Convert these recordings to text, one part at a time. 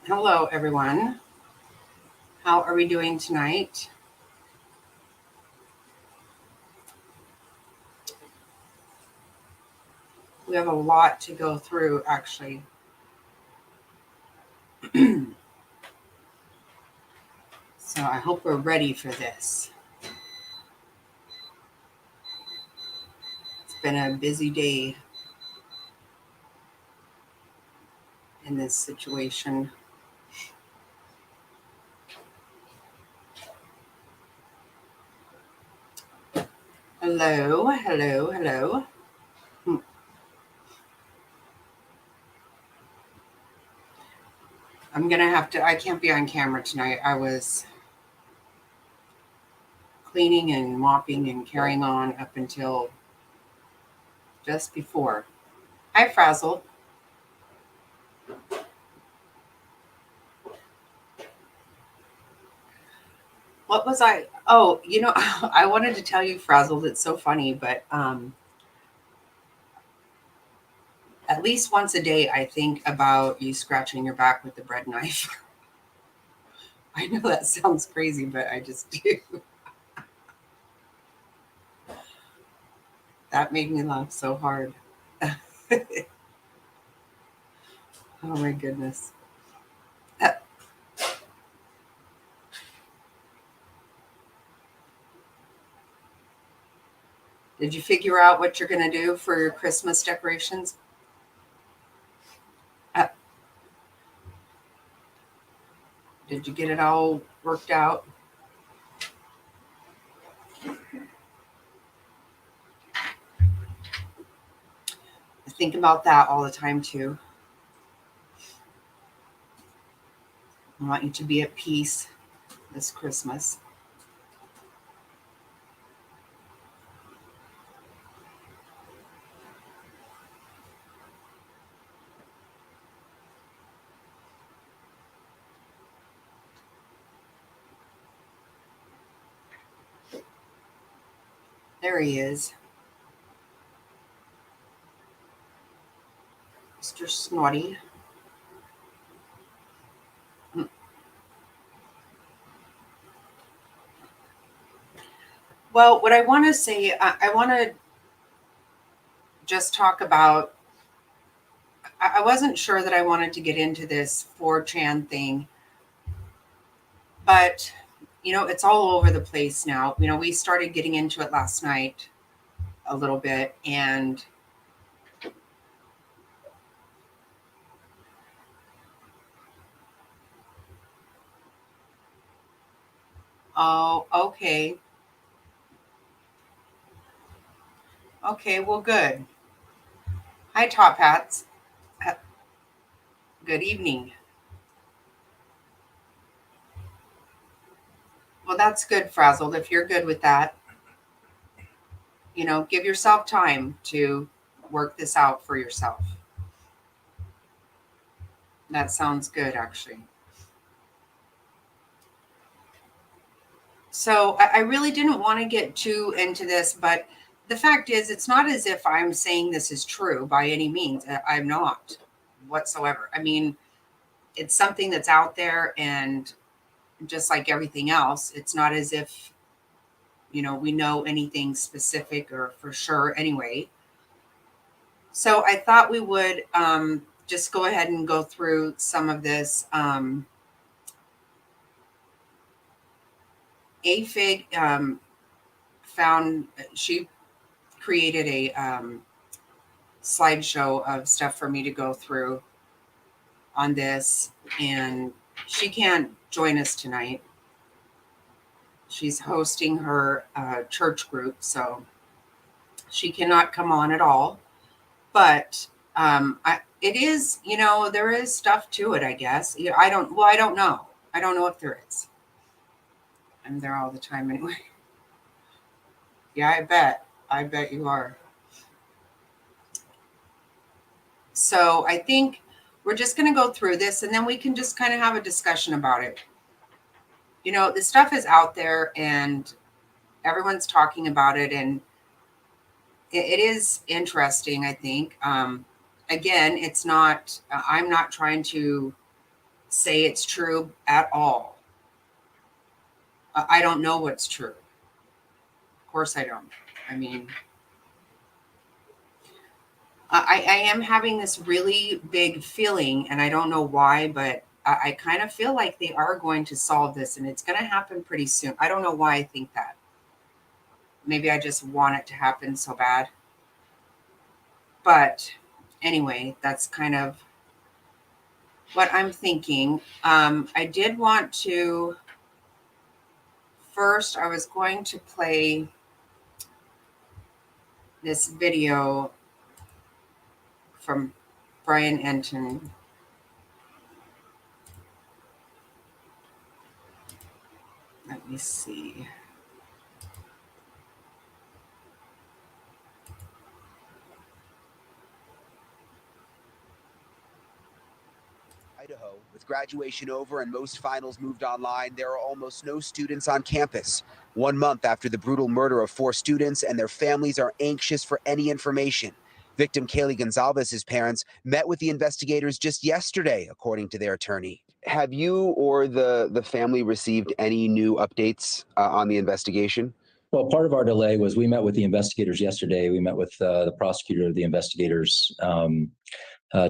Hello, everyone. How are we doing tonight? We have a lot to go through, actually. So I hope we're ready for this. It's been a busy day in this situation. Hello, hello, hello. Hmm. I'm going to have to, I can't be on camera tonight. I was cleaning and mopping and carrying on up until just before. Hi, Frazzle. What was I? Oh, I wanted to tell you, Frazzled. It's so funny, but at least once a day, I think about you scratching your back with the bread knife. I know that sounds crazy, but I just do. That made me laugh so hard. Oh my goodness. Uh, Did you figure out what you're going to do for your Christmas decorations? Uh, did you get it all worked out? I think about that all the time too. I want you to be at peace this Christmas. There he is, Mr. Snotty. Mm. Well, what I want to say, I want to just talk about. I wasn't sure that I wanted to get into this 4chan thing, but it's all over the place now. We started getting into it last night a little bit, and oh, okay. Okay, well, good. Hi, Top Hats. Uh, Good evening. Well, that's good, Frazzled. If you're good with that, give yourself time to work this out for yourself. That sounds good, actually. So I really didn't want to get too into this, but the fact is, it's not as if I'm saying this is true by any means. I'm not whatsoever. I mean, it's something that's out there, and just like everything else, it's not as if, we know anything specific or for sure anyway. So I thought we would just go ahead and go through some of this. AFIG found, she created a slideshow of stuff for me to go through on this, and she can't join us tonight. She's hosting her church group, so she cannot come on at all. But it is, there is stuff to it, I guess. I don't know. I don't know if there is. I'm there all the time anyway. Yeah, I bet. I bet you are. So I think we're just going to go through this, and then we can just kind of have a discussion about it. The stuff is out there, and everyone's talking about it, and it is interesting, I think. Again, it's not, I'm not trying to say it's true at all. I don't know what's true. Of course I don't. I mean, I am having this really big feeling, and I don't know why, but I kind of feel like they are going to solve this, and it's going to happen pretty soon. I don't know why I think that. Maybe I just want it to happen so bad. But anyway, that's kind of what I'm thinking. I did want to, first, I was going to play this video from Brian Enton. Let me see. Idaho, with graduation over and most finals moved online, there are almost no students on campus. 1 month after the brutal murder of 4 students, and their families are anxious for any information. Victim Kaylee Gonzalez's parents met with the investigators just yesterday, according to their attorney. Have you or the family received any new updates on the investigation? Well, part of our delay was we met with the investigators yesterday. We met with the prosecutor of the investigators,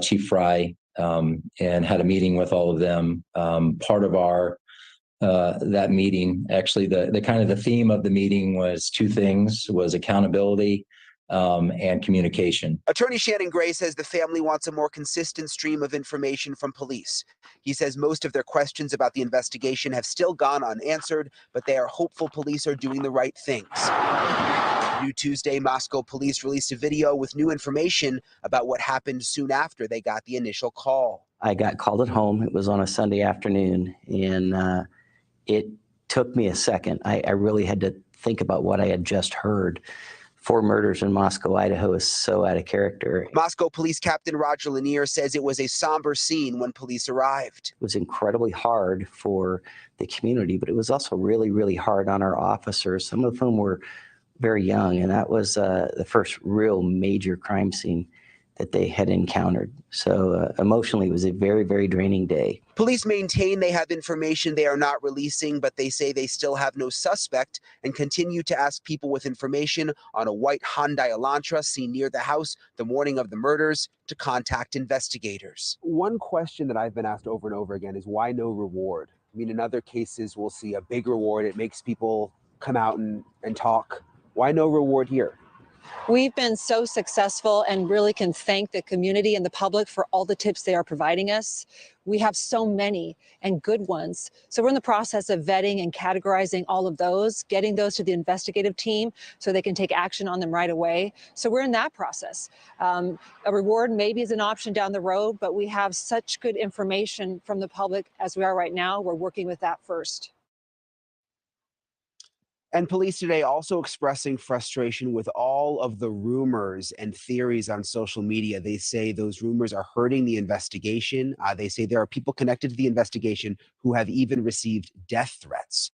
Chief Fry, and had a meeting with all of them. Part of our that meeting, actually, the kind of the theme of the meeting was 2 things: was accountability and communication. Attorney Shannon Gray says the family wants a more consistent stream of information from police. He says most of their questions about the investigation have still gone unanswered, but they are hopeful police are doing the right things. New Tuesday, Moscow police released a video with new information about what happened soon after they got the initial call. I got called at home. It was on a Sunday afternoon, and it took me a second. I really had to think about what I had just heard. 4 murders in Moscow, Idaho is so out of character. Moscow Police Captain Roger Lanier says it was a somber scene when police arrived. It was incredibly hard for the community, but it was also really, really hard on our officers, some of whom were very young, and that was the first real major crime scene that they had encountered. So emotionally, it was a very, very draining day. Police maintain they have information they are not releasing, but they say they still have no suspect and continue to ask people with information on a white Hyundai Elantra seen near the house the morning of the murders to contact investigators. One question that I've been asked over and over again is why no reward? I mean, in other cases, we'll see a big reward. It makes people come out and talk. Why no reward here? We've been so successful and really can thank the community and the public for all the tips they are providing us. We have so many and good ones. So we're in the process of vetting and categorizing all of those, getting those to the investigative team so they can take action on them right away. So we're in that process. A reward maybe is an option down the road, but we have such good information from the public as we are right now. We're working with that first. And police today also expressing frustration with all of the rumors and theories on social media. They say those rumors are hurting the investigation. They say there are people connected to the investigation who have even received death threats.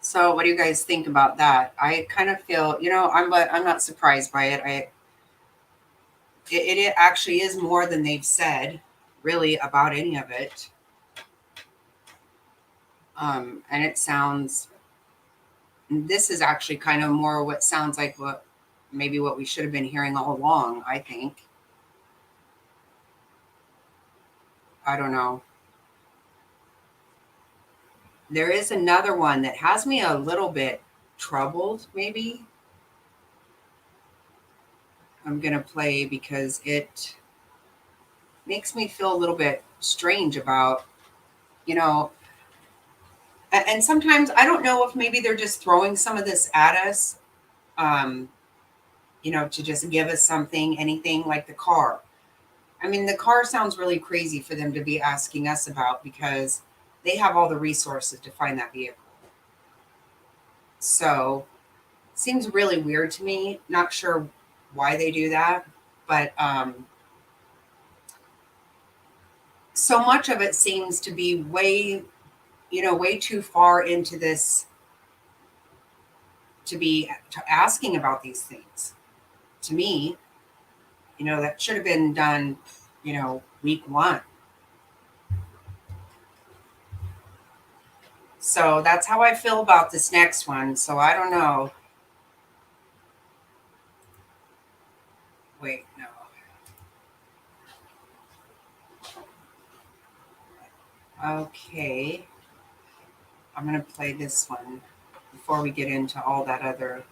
So what do you guys think about that? I kind of feel, I'm not surprised by it. It actually is more than they've said, really, about any of it. And it sounds, this is actually kind of more what sounds like what we should have been hearing all along, I think. I don't know. There is another one that has me a little bit troubled, maybe. I'm going to play because it makes me feel a little bit strange about, and sometimes I don't know if maybe they're just throwing some of this at us, to just give us something, anything like the car. I mean, the car sounds really crazy for them to be asking us about because they have all the resources to find that vehicle. So seems really weird to me. Not sure why they do that, but so much of it seems to be way, way too far into this to be asking about these things. To me, that should have been done, week one. So that's how I feel about this next one. So I don't know. Wait, no. Okay. I'm going to play this one before we get into all that other.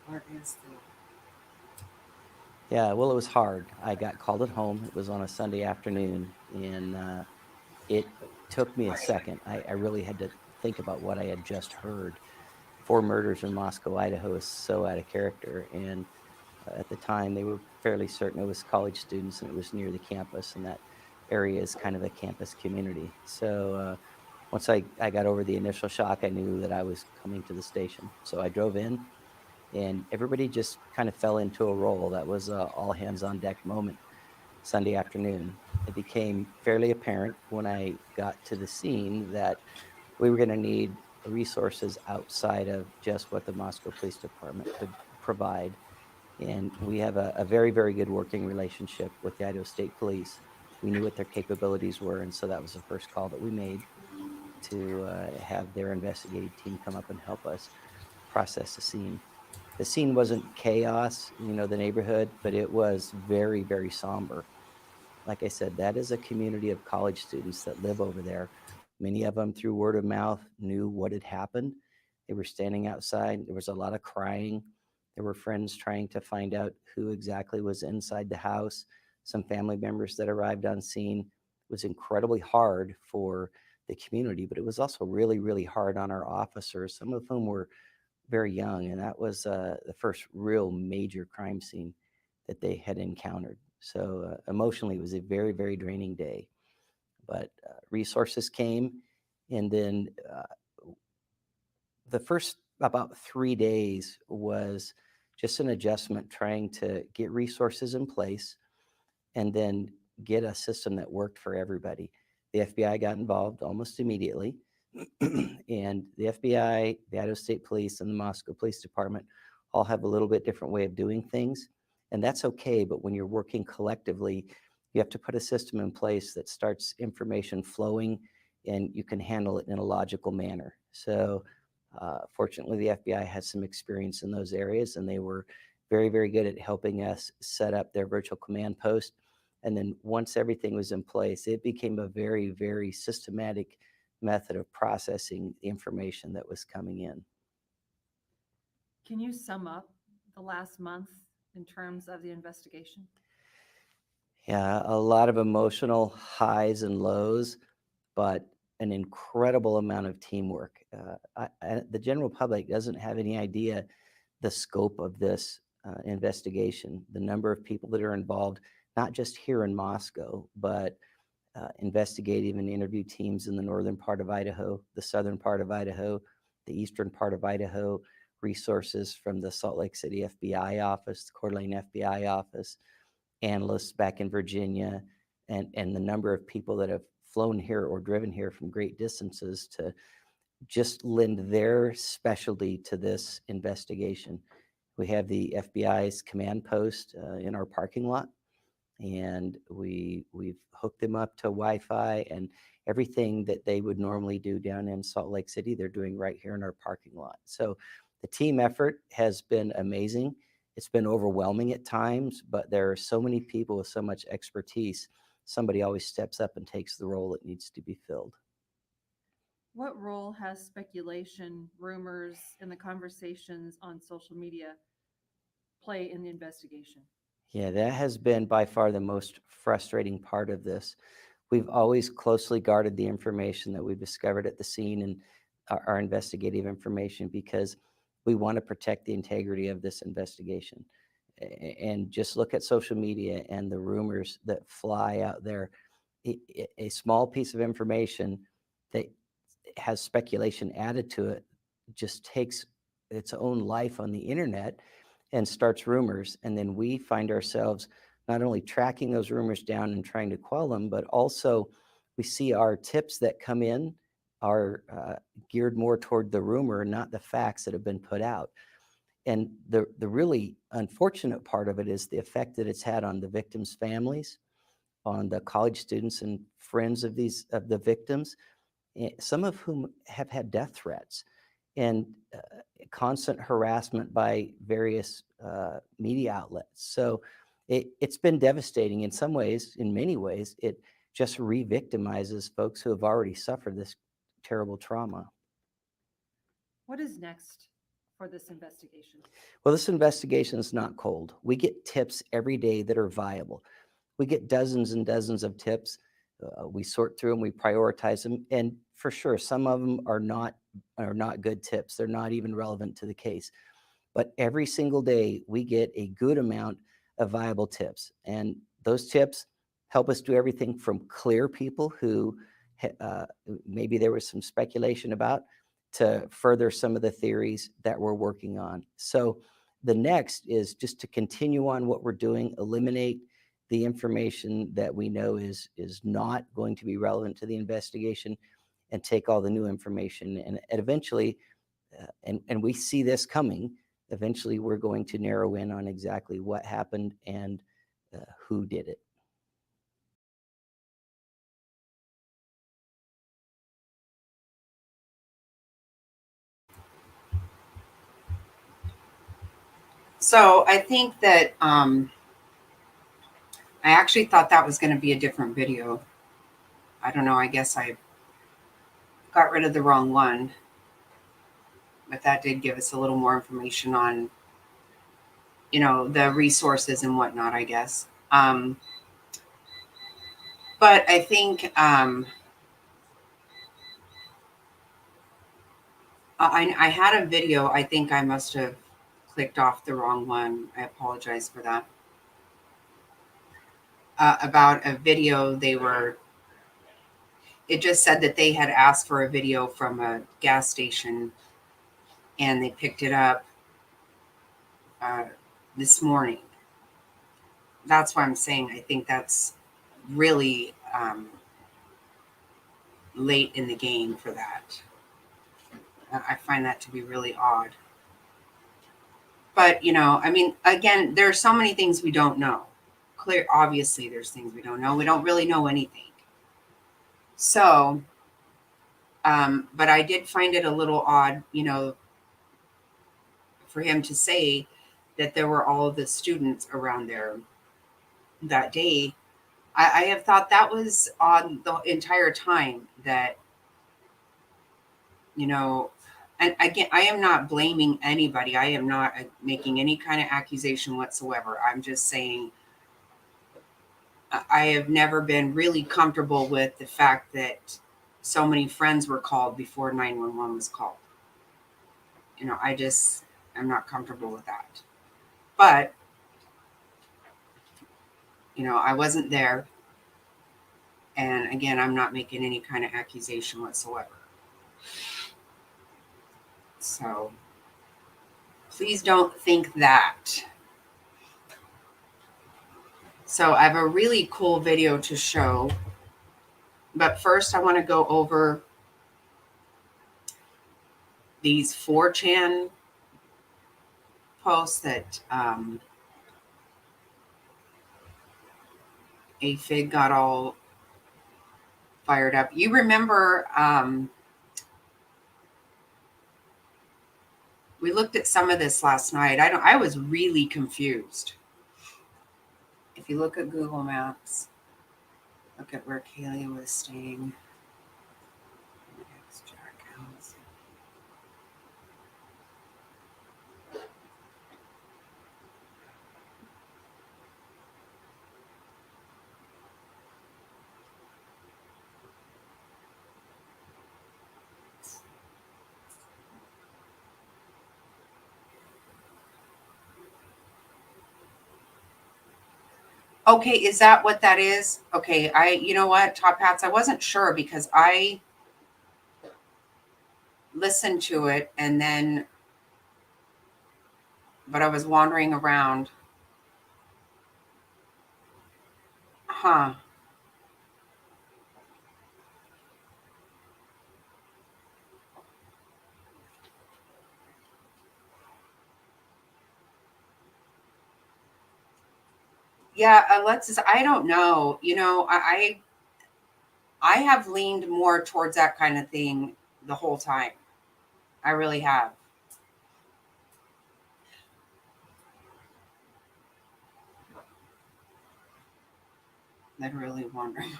Where is the. Yeah, well, it was hard. I got called at home. It was on a Sunday afternoon, and it took me a second. I really had to think about what I had just heard. 4 murders in Moscow, Idaho is so out of character. And at the time, they were fairly certain it was college students and it was near the campus, and that area is kind of a campus community. So once I got over the initial shock, I knew that I was coming to the station. So I drove in, and everybody just kind of fell into a role. That was a all hands on deck moment Sunday afternoon. It became fairly apparent when I got to the scene that we were going to need resources outside of just what the Moscow Police Department could provide. And we have a very, very good working relationship with the Idaho State Police. We knew what their capabilities were, and so that was the first call that we made to have their investigative team come up and help us process the scene. The scene wasn't chaos, the neighborhood, but it was very, very somber. Like I said, that is a community of college students that live over there. Many of them, through word of mouth, knew what had happened. They were standing outside. There was a lot of crying. There were friends trying to find out who exactly was inside the house. Some family members that arrived on scene. It was incredibly hard for the community, but it was also really, really hard on our officers, some of whom were very young, and that was the first real major crime scene that they had encountered. So emotionally, it was a very, very draining day. But resources came, and then the first about 3 days was just an adjustment, trying to get resources in place and then get a system that worked for everybody. The FBI got involved almost immediately. And the FBI, the Idaho State Police, and the Moscow Police Department all have a little bit different way of doing things. And that's okay, but when you're working collectively, you have to put a system in place that starts information flowing and you can handle it in a logical manner. So fortunately, the FBI has some experience in those areas, and they were very, very good at helping us set up their virtual command post. And then once everything was in place, it became a very, very systematic method of processing the information that was coming in. Can you sum up the last month in terms of the investigation? Yeah, a lot of emotional highs and lows, but an incredible amount of teamwork. The general public doesn't have any idea the scope of this investigation, the number of people that are involved, not just here in Moscow, but investigative and interview teams in the northern part of Idaho, the southern part of Idaho, the eastern part of Idaho, resources from the Salt Lake City FBI office, the Coeur d'Alene FBI office, analysts back in Virginia, and the number of people that have flown here or driven here from great distances to just lend their specialty to this investigation. We have the FBI's command post in our parking lot, and we've hooked them up to Wi-Fi, and everything that they would normally do down in Salt Lake City, they're doing right here in our parking lot. So the team effort has been amazing. It's been overwhelming at times, but there are so many people with so much expertise. Somebody always steps up and takes the role that needs to be filled. What role has speculation, rumors, and the conversations on social media play in the investigation? Yeah, that has been by far the most frustrating part of this. We've always closely guarded the information that we've discovered at the scene and our investigative information, because we want to protect the integrity of this investigation. And just look at social media and the rumors that fly out there. A small piece of information that has speculation added to it just takes its own life on the internet and starts rumors. And then we find ourselves not only tracking those rumors down and trying to quell them, but also we see our tips that come in are geared more toward the rumor and not the facts that have been put out. And the really unfortunate part of it is the effect that it's had on the victims' families, on the college students and friends of the victims, some of whom have had death threats and constant harassment by various media outlets. So it's been devastating in some ways. In many ways, it just re-victimizes folks who have already suffered this terrible trauma. What is next for this investigation? Well, this investigation is not cold. We get tips every day that are viable. We get dozens and dozens of tips. We sort through them, we prioritize them, and for sure, some of them are not good tips. They're not even relevant to the case. But every single day, we get a good amount of viable tips, and those tips help us do everything from clear people who maybe there was some speculation about, to further some of the theories that we're working on. So the next is just to continue on what we're doing, eliminate the information that we know is not going to be relevant to the investigation, and take all the new information. And eventually, and we see this coming, eventually we're going to narrow in on exactly what happened and who did it. So I think that I actually thought that was going to be a different video. I don't know. I guess I got rid of the wrong one. But that did give us a little more information on, the resources and whatnot, I guess. But I think I had a video. I think I must have clicked off the wrong one. I apologize for that. About a video it just said that they had asked for a video from a gas station and they picked it up this morning. That's why I'm saying I think that's really late in the game for that. I find that to be really odd. But, again, there are so many things we don't know. Obviously, there's things we don't know. We don't really know anything. So, but I did find it a little odd, for him to say that there were all of the students around there that day. I have thought that was on the entire time that, and again, I am not blaming anybody. I am not making any kind of accusation whatsoever. I'm just saying I have never been really comfortable with the fact that so many friends were called before 911 was called. I'm not comfortable with that. But, I wasn't there. And again, I'm not making any kind of accusation whatsoever. So please don't think that. So I have a really cool video to show. But first, I want to go over these 4chan posts that AFIG got all fired up. You remember we looked at some of this last night. I was really confused. If you look at Google Maps, look at where Kaylee was staying. Okay, is that what that is? Okay, you know what, Top Hats, I wasn't sure because I listened to it and then, but I was wandering around. Huh. Yeah, Alexis, I don't know. You know, I have leaned more towards that kind of thing the whole time. I really have. Literally wondering.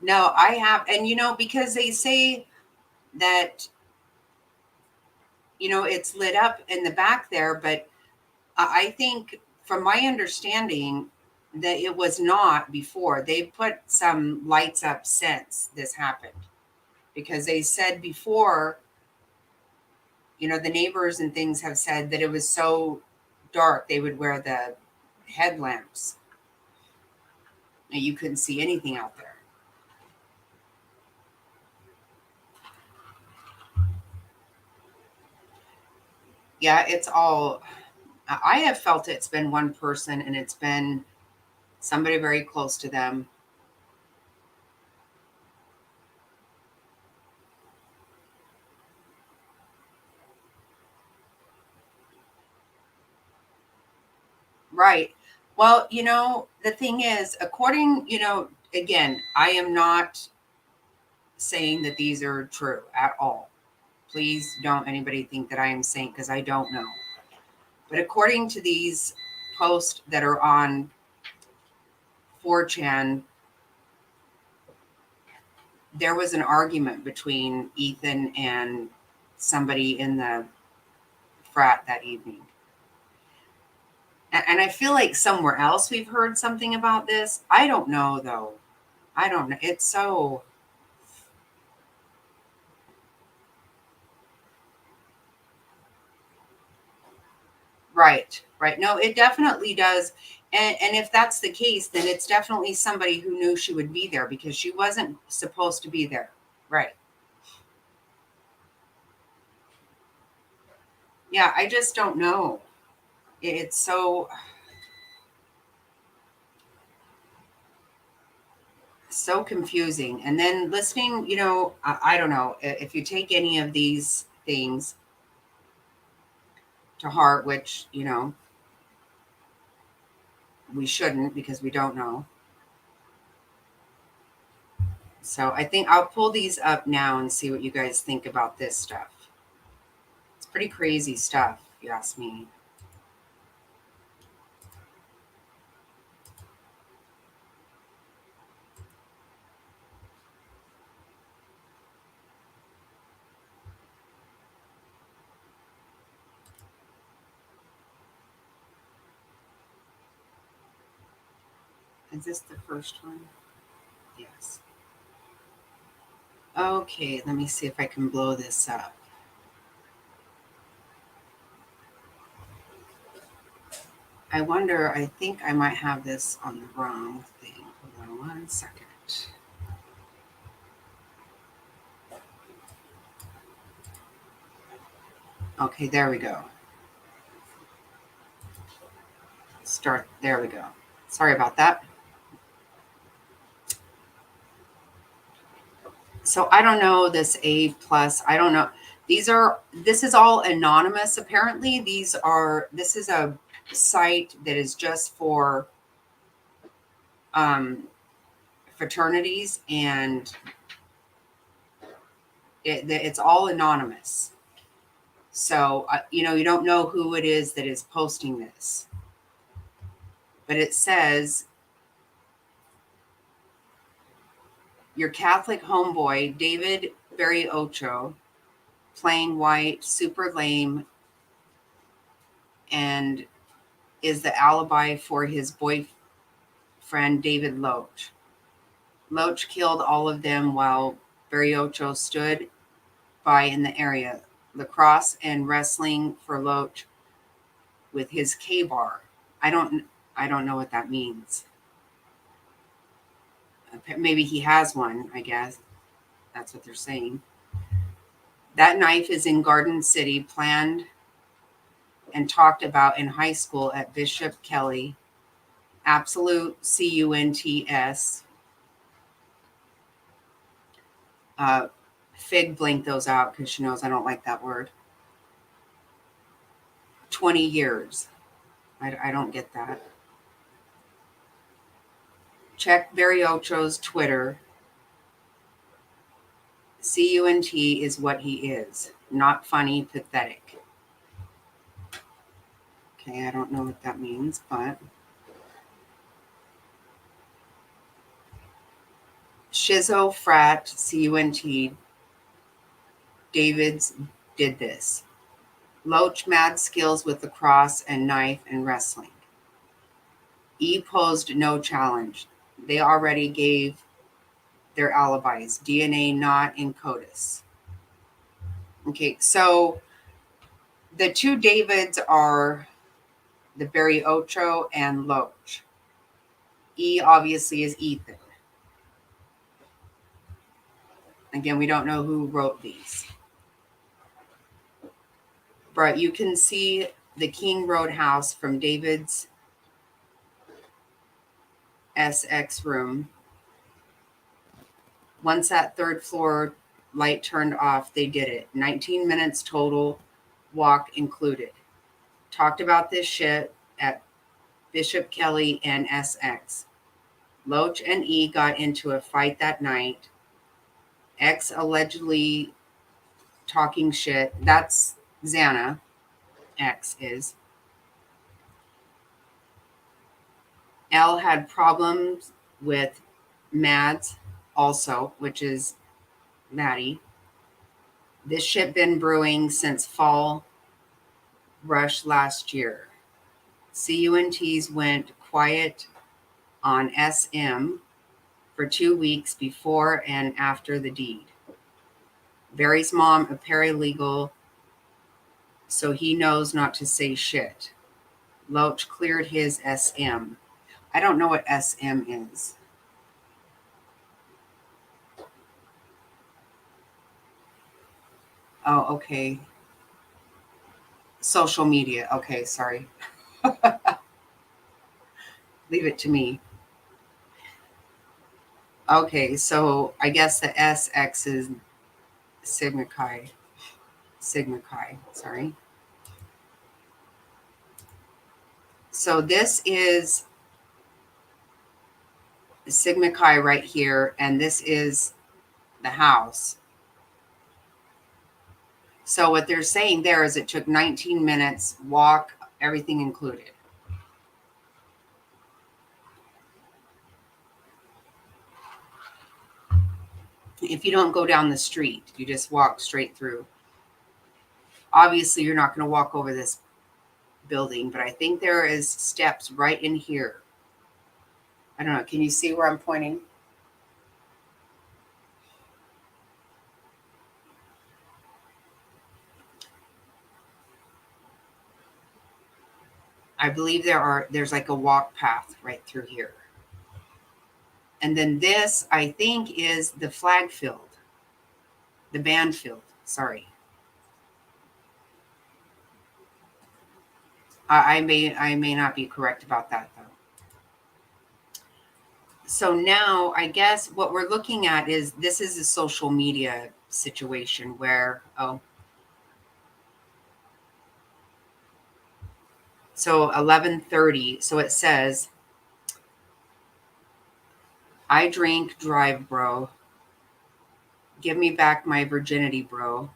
No, I have, and you know, because they say that, you know, it's lit up in the back there, but I think from my understanding that it was not before. They put some lights up since this happened because they said before, you know, the neighbors and things have said that it was so dark they would wear the headlamps and you couldn't see anything out there. Yeah, it's all, I have felt it's been one person and it's been somebody very close to them. Right. Well, you know, the thing is, according, you know, again, I am not saying that these are true at all. Please don't anybody think that I am saying, because I don't know. But according to these posts that are on 4chan, there was an argument between Ethan and somebody in the frat that evening. And I feel like somewhere else we've heard something about this. I don't know, though. I don't know. It's so. Right, right. No, it definitely does. And if that's the case, then it's definitely somebody who knew she would be there because she wasn't supposed to be there. Right. Yeah, I just don't know. It's so confusing. And then listening, you know, I don't know if you take any of these things to heart, which, you know, we shouldn't because we don't know. So I think I'll pull these up now and see what you guys think about this stuff. It's pretty crazy stuff, if you ask me. Is this the first one? Yes. Okay, let me see if I can blow this up. I wonder, I think I might have this on the wrong thing. Hold on 1 second. Okay, there we go. There we go. Sorry about that. So I don't know this A+, I don't know. This is all anonymous apparently. This is a site that is just for fraternities, and it's all anonymous. So, you know, you don't know who it is that is posting this. But it says, your Catholic homeboy, David Barriocho, plain white, super lame, and is the alibi for his boyfriend, David Loach. Loach killed all of them while Barriocho stood by in the area. Lacrosse and wrestling for Loach with his K-bar. I don't know what that means. Maybe he has one, I guess. That's what they're saying. That knife is in Garden City, planned and talked about in high school at Bishop Kelly. Absolute CUNTS. Fig blinked those out because she knows I don't like that word. 20 years. I don't get that. Check Barry Ocho's Twitter. CUNT is what he is. Not funny, pathetic. Okay, I don't know what that means, but Shizzo Frat, CUNT, Davids did this. Loach mad skills with the cross and knife and wrestling. E posed no challenge. They already gave their alibis. DNA not in CODIS. Okay, so the two Davids are the Barry Ocho and Loach. E obviously is Ethan. Again, we don't know who wrote these. But you can see the King Road house from David's SX room. Once that third floor light turned off, they did it. 19 minutes total, walk included. Talked about this shit at Bishop Kelly and SX. Loach and E got into a fight that night. X allegedly talking shit. That's Xana. X is. L had problems with Mads also, which is Maddie. This shit been brewing since fall rush last year. CUNTs went quiet on SM for 2 weeks before and after the deed. Barry's mom a paralegal, so he knows not to say shit. Loach cleared his SM. I don't know what SM is. Oh, okay. Social media. Okay, sorry. Leave it to me. Okay, so I guess the SX is Sigma Chi. Sigma Chi, sorry. So this is Sigma Chi right here, and this is the house. So what they're saying there is it took 19 minutes, walk, everything included. If you don't go down the street, you just walk straight through. Obviously, you're not going to walk over this building, but I think there is steps right in here. I don't know. Can you see where I'm pointing? I believe there's like a walk path right through here. And then this, I think, is the flag field, the band field. Sorry. I may not be correct about that though. So now I guess what we're looking at is this is a social media situation where, so 11:30. So it says, I drink, drive, bro. Give me back my virginity, bro.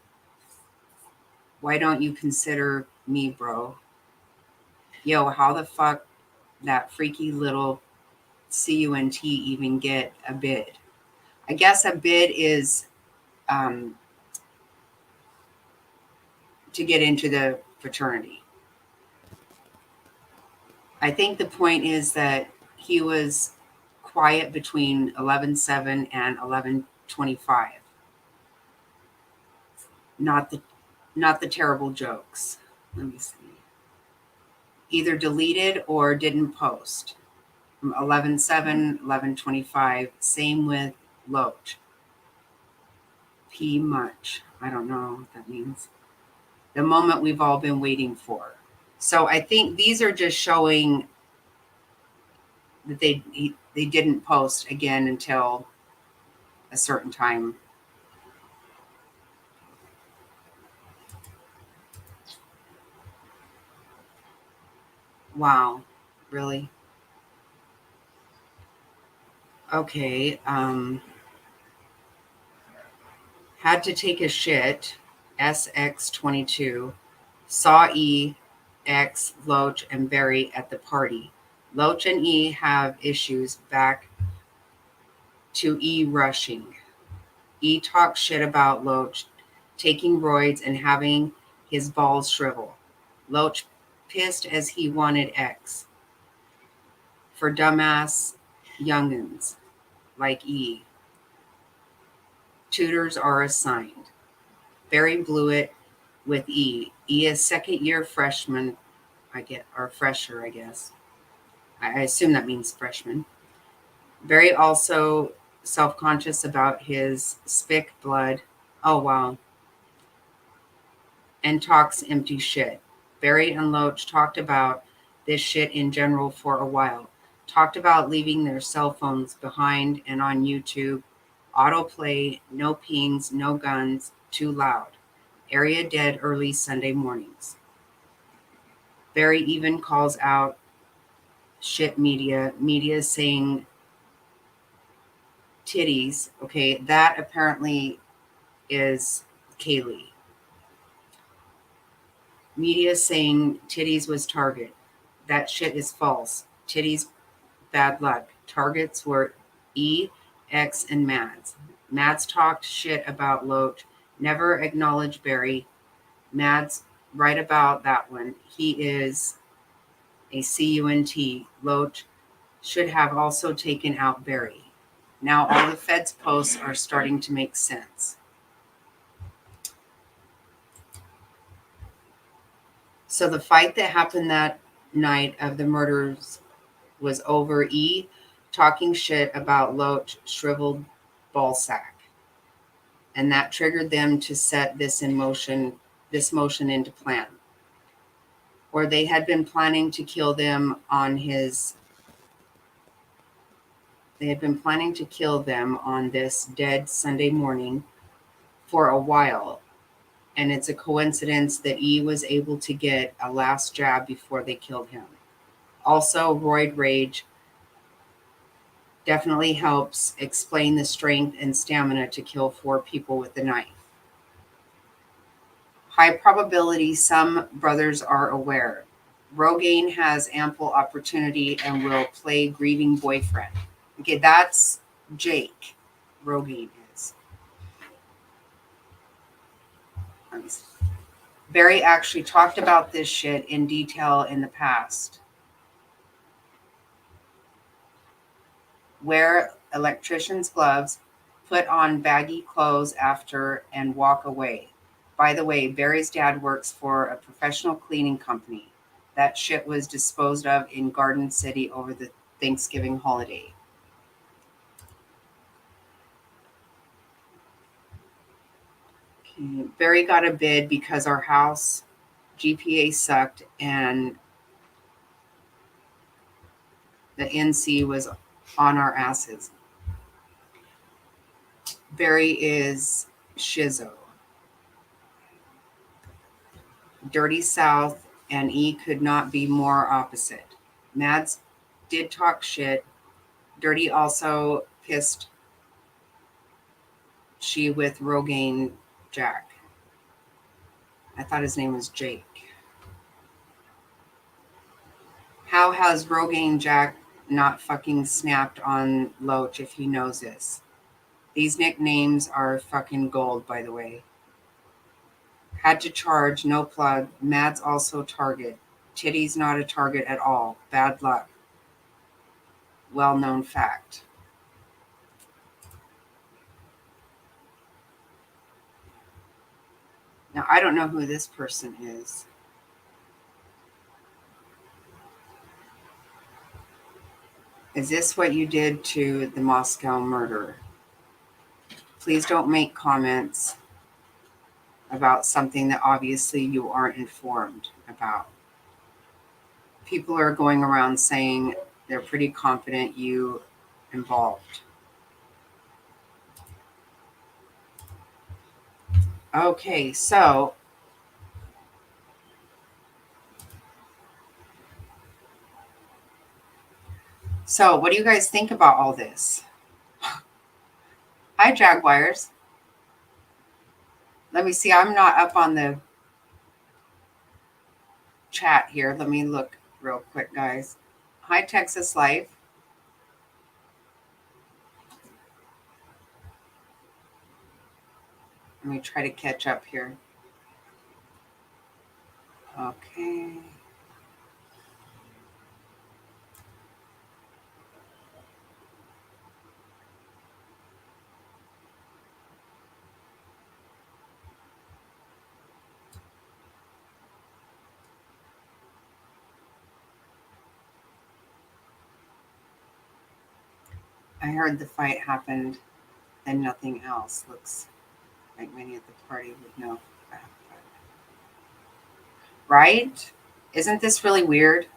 Why don't you consider me, bro? Yo, how the fuck that freaky little CUNT even get a bid? I guess a bid is to get into the fraternity. I think the point is that he was quiet between 11:07 and 11:25. Not the terrible jokes. Let me see. either deleted or didn't post. 11/7, 11/25. Same with Loach. P much. I don't know what that means. The moment we've all been waiting for. So I think these are just showing that they didn't post again until a certain time. Wow, really? Okay. Had to take a shit. SX22. Saw E, X, Loach, and Barry at the party. Loach and E have issues back to E rushing. E talks shit about Loach taking roids and having his balls shrivel. Loach pissed as he wanted X for dumbass youngins like E. Tutors are assigned. Barry blew it with E. E is second year freshman, or fresher, I guess. I assume that means freshman. Barry also self-conscious about his spick blood. Oh, wow. And talks empty shit. Barry and Loach talked about this shit in general for a while. Talked about leaving their cell phones behind and on YouTube. Autoplay, no pings, no guns, too loud. Area dead early Sunday mornings. Barry even calls out shit media saying titties. Okay, that apparently is Kaylee. Media saying titties was target. That shit is false. Titties, bad luck. Targets were E, X, and Mads. Mads talked shit about Loach, never acknowledged Barry. Mads, right about that one. He is a CUNT. Loach should have also taken out Barry. Now all the feds posts are starting to make sense. So the fight that happened that night of the murders was over E talking shit about Loach shriveled ballsack. And that triggered them to set this motion into plan. Or they had been planning to kill them on this dead Sunday morning for a while. And it's a coincidence that E was able to get a last jab before they killed him. Also, roid rage definitely helps explain the strength and stamina to kill 4 people with a knife. High probability some brothers are aware. Rogaine has ample opportunity and will play grieving boyfriend. Okay, that's Jake. Rogaine is. Barry actually talked about this shit in detail in the past. Wear electrician's gloves, put on baggy clothes after, and walk away. By the way, Barry's dad works for a professional cleaning company. That shit was disposed of in Garden City over the Thanksgiving holiday. Okay. Barry got a bid because our house GPA sucked and the NC was on our asses. Barry is Shizzo. Dirty South and E could not be more opposite. Mads did talk shit. Dirty also pissed she with Rogaine Jack. I thought his name was Jake. How has Rogaine Jack not fucking snapped on Loach if he knows this? These nicknames are fucking gold, by the way. Had to charge, no plug. Mads also target. Titty's not a target at all. Bad luck. Well-known fact. Now, I don't know who this person is. Is this what you did to the Moscow murder? Please don't make comments about something that obviously you aren't informed about. People are going around saying they're pretty confident you involved. Okay, so what do you guys think about all this? Hi, Jaguars. Let me see. I'm not up on the chat here. Let me look real quick, guys. Hi, Texas Life. Let me try to catch up here. Okay. I heard the fight happened and nothing else. Looks like many at the party would know. Right? Isn't this really weird?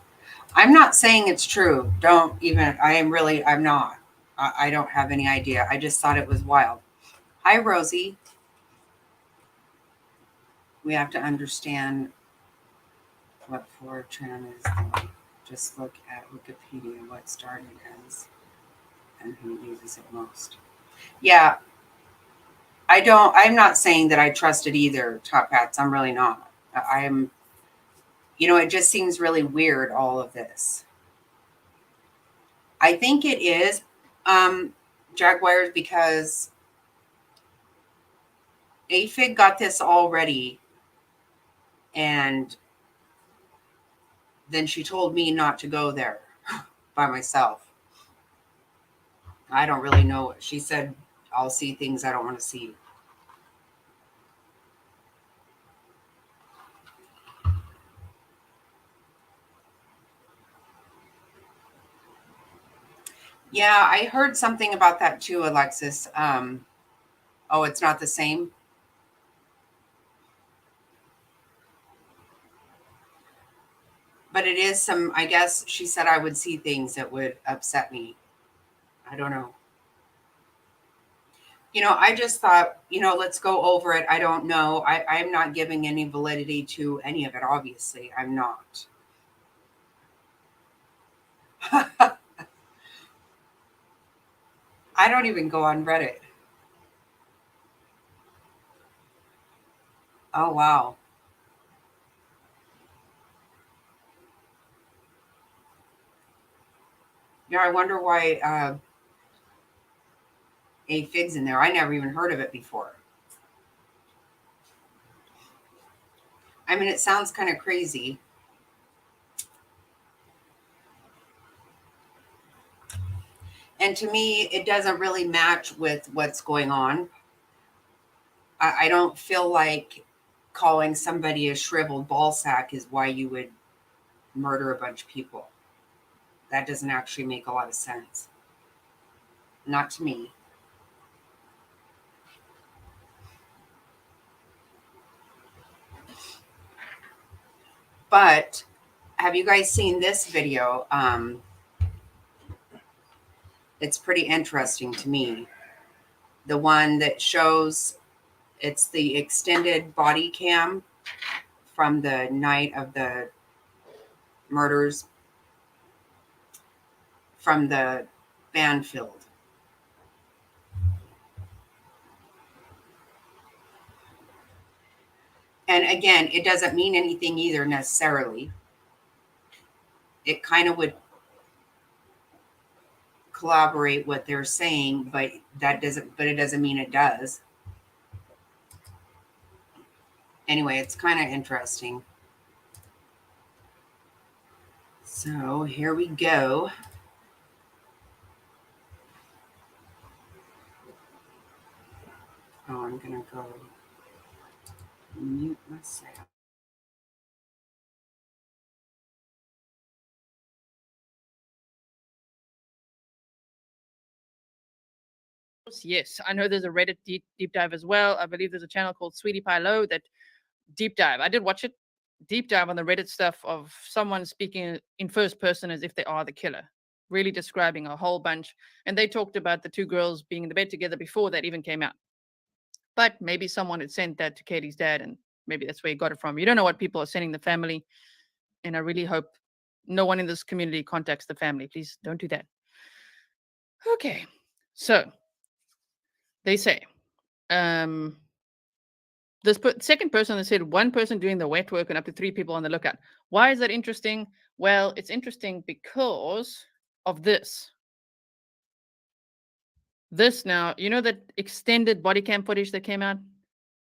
I'm not saying it's true. Don't even, I'm not. I don't have any idea. I just thought it was wild. Hi, Rosie. We have to understand what 4chan is. Though. Just look at Wikipedia, what started as, and who uses it most. Yeah, I'm not saying that I trusted either, Top Hats. I'm really not. I'm, it just seems really weird, all of this. I think it is Jaguars because AFIG got this all ready and then she told me not to go there by myself. I don't really know. She said, I'll see things I don't want to see. Yeah, I heard something about that too, Alexis. Oh, it's not the same? But it is I guess she said I would see things that would upset me. I don't know. I just thought, let's go over it. I don't know. I'm not giving any validity to any of it, obviously. I'm not. I don't even go on Reddit. Oh, wow. Yeah, I wonder why AFIG's in there. I never even heard of it before. I mean, it sounds kind of crazy. And to me, it doesn't really match with what's going on. I don't feel like calling somebody a shriveled ball sack is why you would murder a bunch of people. That doesn't actually make a lot of sense. Not to me. But have you guys seen this video? It's pretty interesting to me. The one that shows it's the extended body cam from the night of the murders from the Banfield. And again, it doesn't mean anything either necessarily. It kind of would collaborate what they're saying, but it doesn't mean it does. Anyway, it's kind of interesting. So here we go. Oh, I'm gonna go mute myself. Yes, I know there's a Reddit deep dive as well. I believe there's a channel called Sweetie Pie Low that deep dive. I did watch it, deep dive on the Reddit stuff of someone speaking in first person as if they are the killer, really describing a whole bunch. And they talked about the two girls being in the bed together before that even came out. But maybe someone had sent that to Katie's dad, and maybe that's where he got it from. You don't know what people are sending the family. And I really hope no one in this community contacts the family. Please don't do that. Okay. So they say, this second person that said one person doing the wet work and up to 3 people on the lookout. Why is that interesting? Well, it's interesting because of this. This now, you know that extended body cam footage that came out?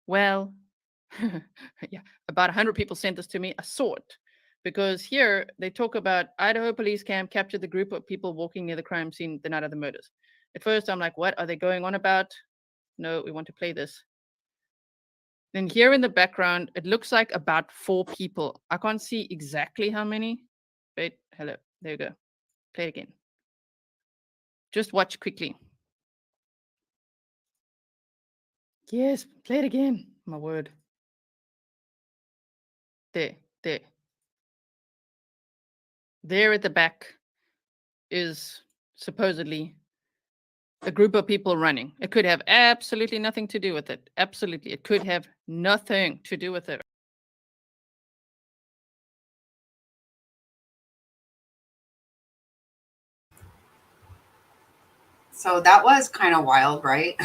Well, yeah, about 100 people sent this to me. I saw it because here they talk about Idaho police cam captured the group of people walking near the crime scene the night of the murders. At first, I'm like, what are they going on about? No, we want to play this. Then here in the background, it looks like about 4 people. I can't see exactly how many. Wait, hello. There you go. Play it again. Just watch quickly. Yes, play it again. My word. There. There at the back is supposedly a group of people running. It could have absolutely nothing to do with it. Absolutely. It could have nothing to do with it. So that was kind of wild, right?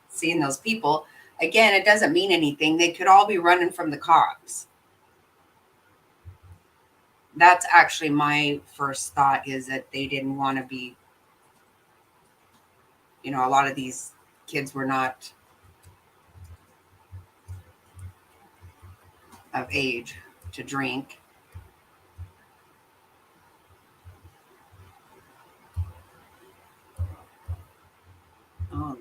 Seeing those people. Again, it doesn't mean anything. They could all be running from the cops. That's actually my first thought, is that they didn't want to be, a lot of these kids were not of age to drink. Oh,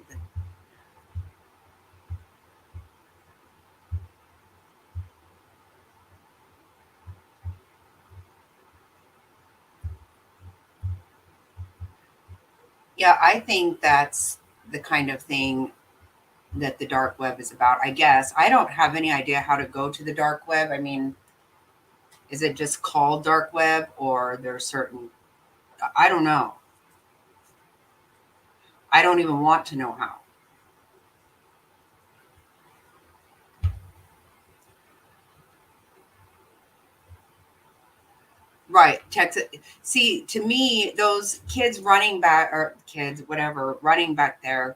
yeah, I think that's the kind of thing that the dark web is about, I guess. I don't have any idea how to go to the dark web. I mean, is it just called dark web, or there's certain, I don't know. I don't even want to know how. Right, Texas. See, to me, those kids running back, or kids, whatever, running back there,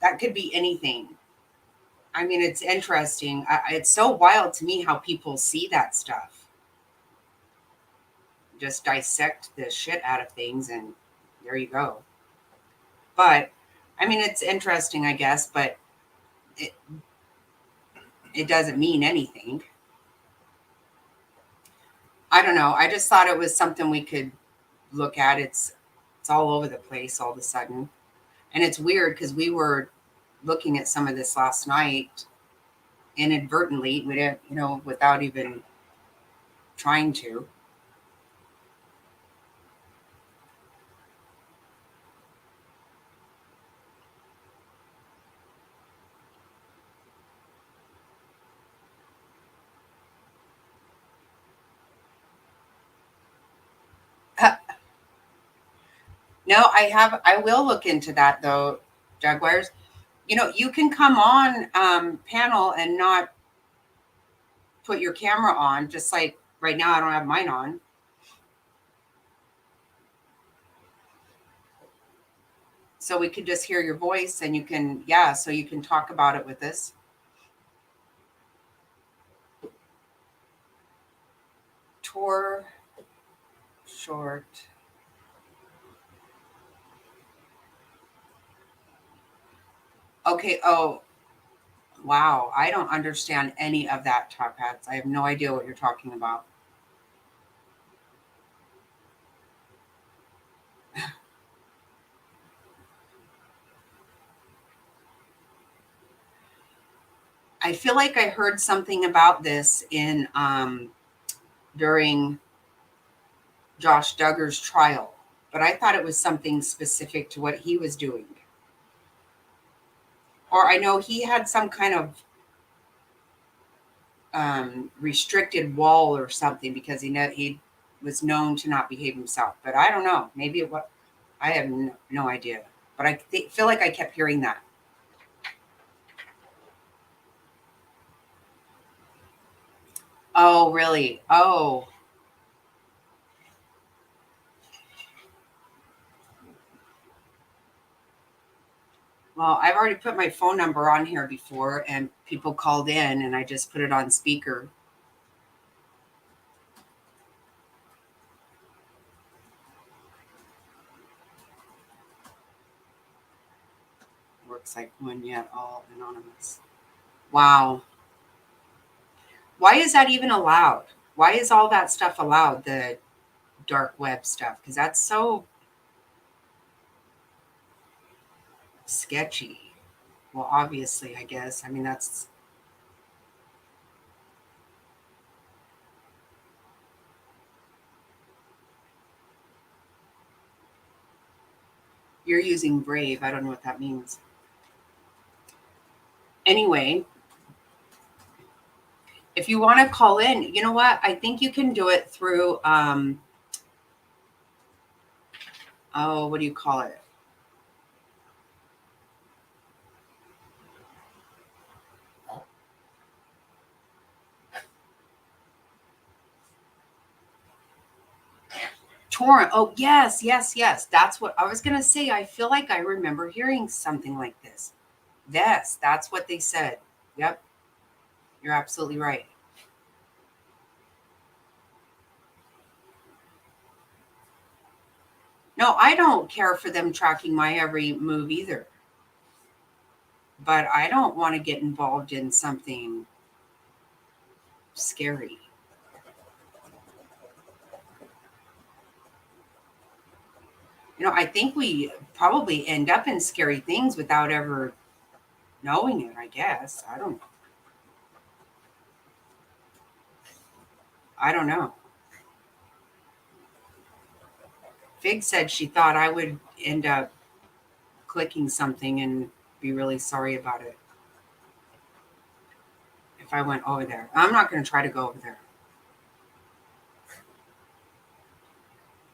that could be anything. I mean, it's interesting. It's so wild to me how people see that stuff. Just dissect the shit out of things, and there you go. But, I mean, it's interesting, I guess, but it doesn't mean anything. I don't know. I just thought it was something we could look at. It's all over the place all of a sudden. And it's weird because we were looking at some of this last night inadvertently, we didn't, without even trying to. No, I will look into that though, Jaguars. You can come on panel and not put your camera on, just like right now I don't have mine on. So we could just hear your voice, and you can, so you can talk about it with us. Tour short. Okay. Oh, wow. I don't understand any of that, Top Hats. I have no idea what you're talking about. I feel like I heard something about this during Josh Duggar's trial, but I thought it was something specific to what he was doing. Or I know he had some kind of restricted wall or something because he was known to not behave himself. But I don't know. Maybe it was. I have no idea. But I feel like I kept hearing that. Oh, really? Oh. Well, I've already put my phone number on here before and people called in and I just put it on speaker. Works like one yet, all anonymous. Wow. Why is that even allowed? Why is all that stuff allowed? The dark web stuff? Because that's so sketchy. Well, obviously, I guess. I mean, that's. You're using Brave. I don't know what that means. Anyway, if you want to call in, you know what? I think you can do it through, what do you call it? Torrent. Oh, yes, yes, yes. That's what I was going to say. I feel like I remember hearing something like this. Yes, that's what they said. Yep. You're absolutely right. No, I don't care for them tracking my every move either. But I don't want to get involved in something scary. I think we probably end up in scary things without ever knowing it, I guess. I don't know. Fig said she thought I would end up clicking something and be really sorry about it if I went over there. I'm not going to try to go over there.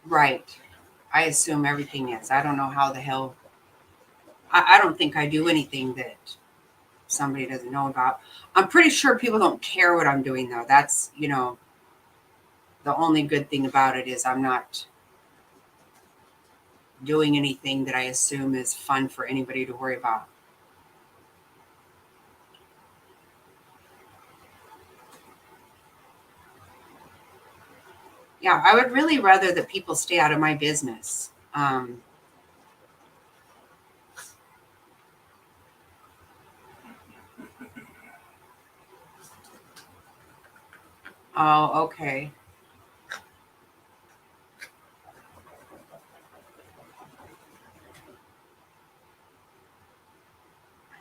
Right. I assume everything is. I don't know how the hell. I don't think I do anything that somebody doesn't know about. I'm pretty sure people don't care what I'm doing, though. That's, the only good thing about it is I'm not doing anything that I assume is fun for anybody to worry about. Yeah, I would really rather that people stay out of my business. Oh, okay.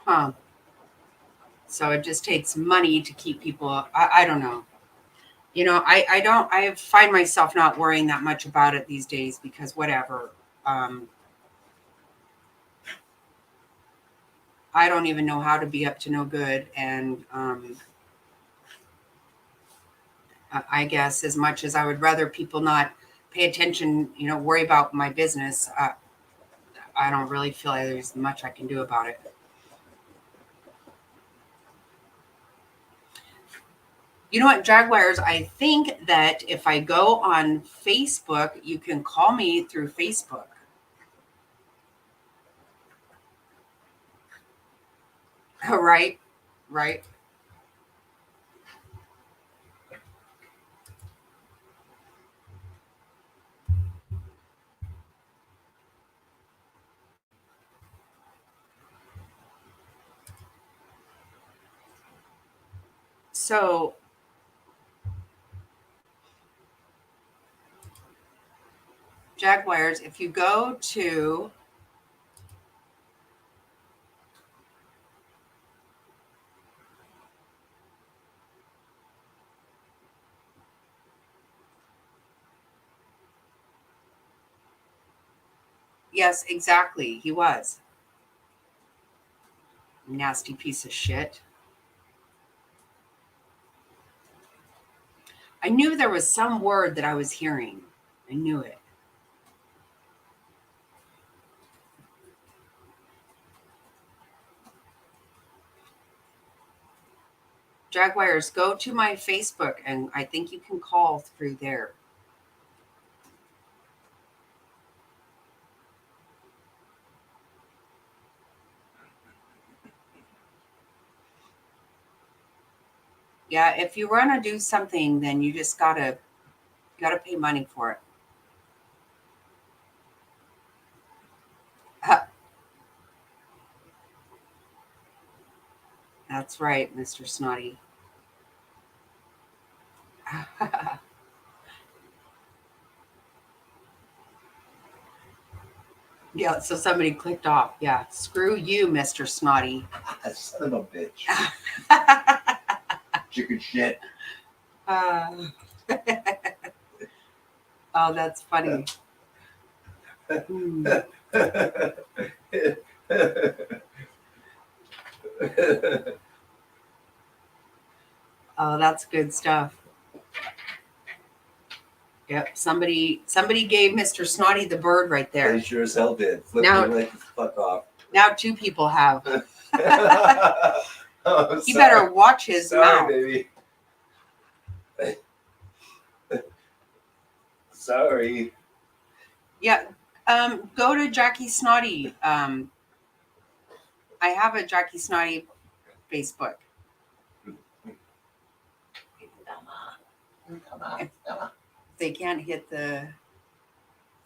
Huh. So it just takes money to keep people. I don't know. I find myself not worrying that much about it these days because whatever. I don't even know how to be up to no good. And I guess as much as I would rather people not pay attention, worry about my business, I don't really feel like there's much I can do about it. You know what, Jaguars, I think that if I go on Facebook, you can call me through Facebook. Right? Right. So Jaguars, if you go to Yes, exactly. He was. Nasty piece of shit. I knew there was some word that I was hearing. I knew it. Jaguars, go to my Facebook and I think you can call through there. Yeah, if you want to do something, then you just gotta pay money for it. That's right, Mr. Snotty. Yeah, so somebody clicked off. Yeah, screw you, Mr. Snotty. Son of a bitch. Chicken shit. Oh, that's funny. Hmm. Oh, that's good stuff. Yep, somebody gave Mr. Snotty the bird right there. They sure as hell did. Flip Now- me right the fuck off. Now 2 people have. Oh, He sorry. better watch his mouth. Sorry, baby. Sorry. Yeah, go to Jackie Snotty. I have a Jackie Snotty Facebook. If they can't hit the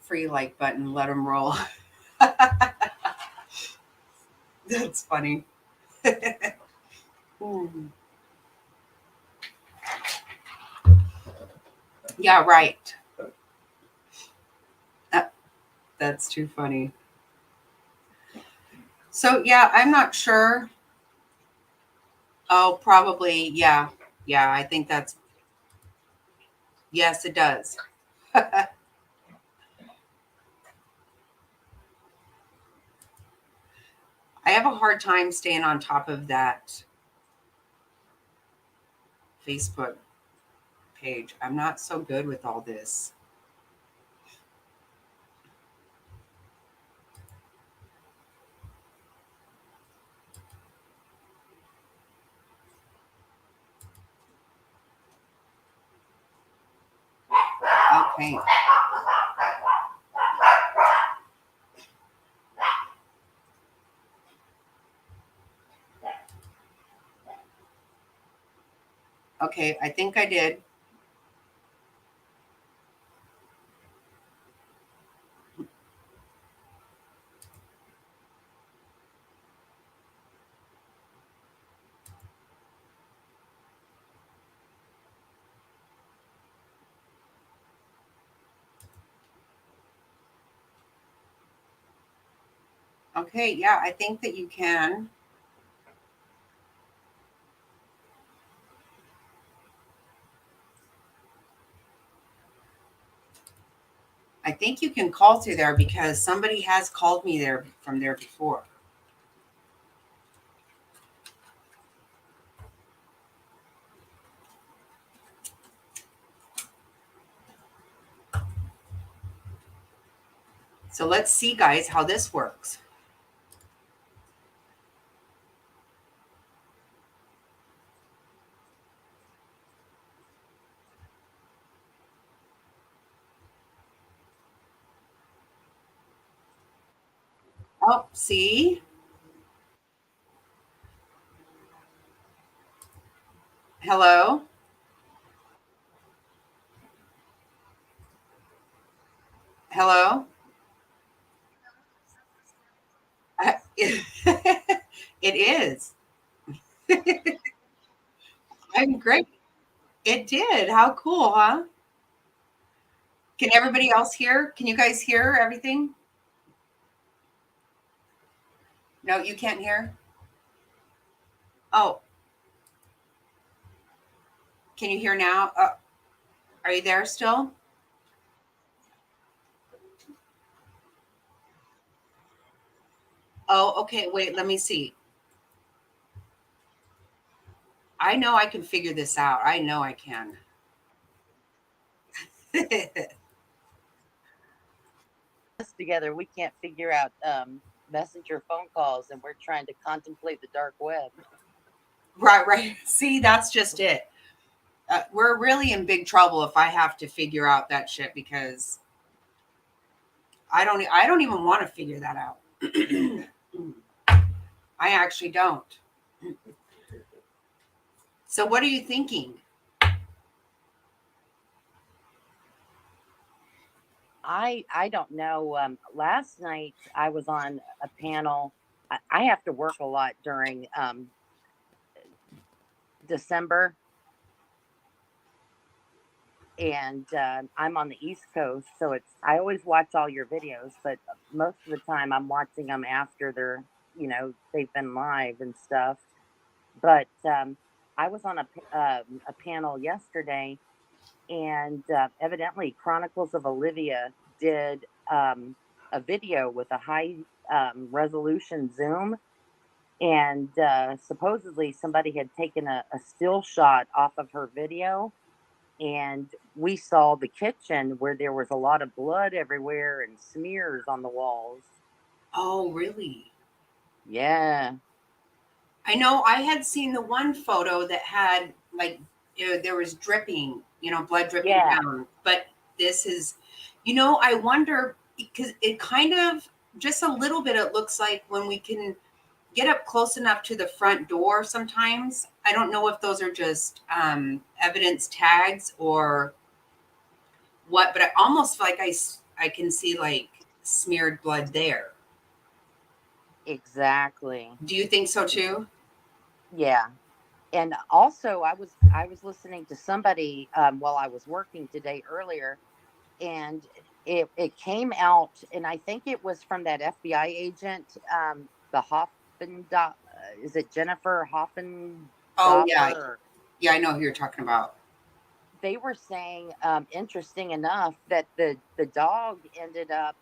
free like button, let them roll. That's funny. Hmm. Yeah, right. That's too funny. So yeah, I'm not sure. Oh, probably. Yeah. Yeah, I think that's, yes, it does. I have a hard time staying on top of that Facebook page. I'm not so good with all this. Okay. Okay, I think I did. Okay, yeah, I think that you can. I think you can call through there because somebody has called me there from there before. So let's see, guys, how this works. Oh, see? Hello? Hello? It is. I'm great. It did. How cool, huh? Can everybody else hear? Can you guys hear everything? No, you can't hear? Oh, can you hear now? Are you there still? Oh, okay. Wait, let me see. I know I can figure this out. I know I can. Us together, we can't figure out messenger phone calls, and we're trying to contemplate the dark web. Right. See, that's just it. We're really in big trouble if I have to figure out that shit because I don't even want to figure that out. I actually don't. So what are you thinking? I don't know. Last night I was on a panel. I have to work a lot during December, and I'm on the East Coast, so I always watch all your videos, but most of the time I'm watching them after they've been live and stuff. But I was on a panel yesterday, and evidently Chronicles of Olivia did a video with a high resolution zoom, and supposedly somebody had taken a still shot off of her video, and we saw the kitchen where there was a lot of blood everywhere and smears on the walls. Oh, really? Yeah. I know I had seen the one photo that had like there was dripping, blood dripping Yeah. down. But this is, I wonder because it kind of just a little bit. It looks like when we can get up close enough to the front door. Sometimes I don't know if those are just evidence tags or what, but I almost feel like I can see like smeared blood there. Exactly. Do you think so too? Yeah. And also I was listening to somebody while I was working today earlier, and it came out, and I think it was from that FBI agent, the Hoffen, is it Jennifer Hoffendorfer? Oh yeah, yeah. I know who you're talking about. They were saying, interesting enough, that the dog ended up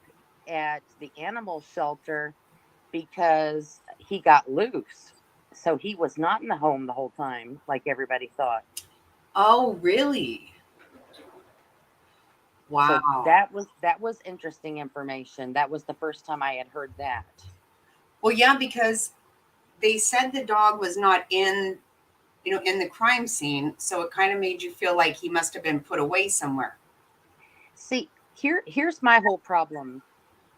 at the animal shelter because he got loose. So he was not in the home the whole time, like everybody thought. Oh really? So Wow. that was interesting information. That was the first time I had heard that. Well, yeah, because they said the dog was not in the crime scene, so it kind of made you feel like he must have been put away somewhere. See, here's my whole problem.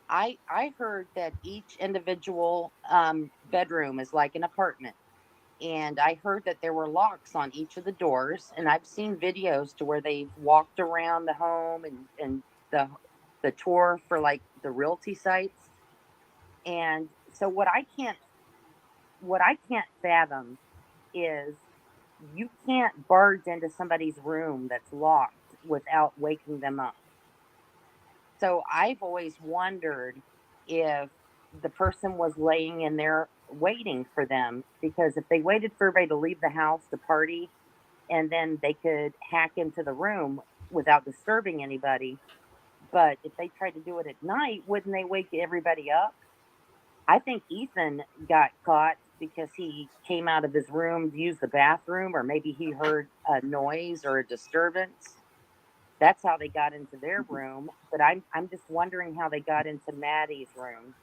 I heard that each individual bedroom is like an apartment, and I heard that there were locks on each of the doors, and I've seen videos to where they've walked around the home and the tour for like the realty sites. And so what I can't fathom is you can't barge into somebody's room that's locked without waking them up. So I've always wondered if the person was laying in there waiting for them, because if they waited for everybody to leave the house to party, and then they could hack into the room without disturbing anybody. But if they tried to do it at night, wouldn't they wake everybody up? I think Ethan got caught because he came out of his room to use the bathroom, or maybe he heard a noise or a disturbance. That's how they got into their room. But I'm just wondering how they got into Maddie's room.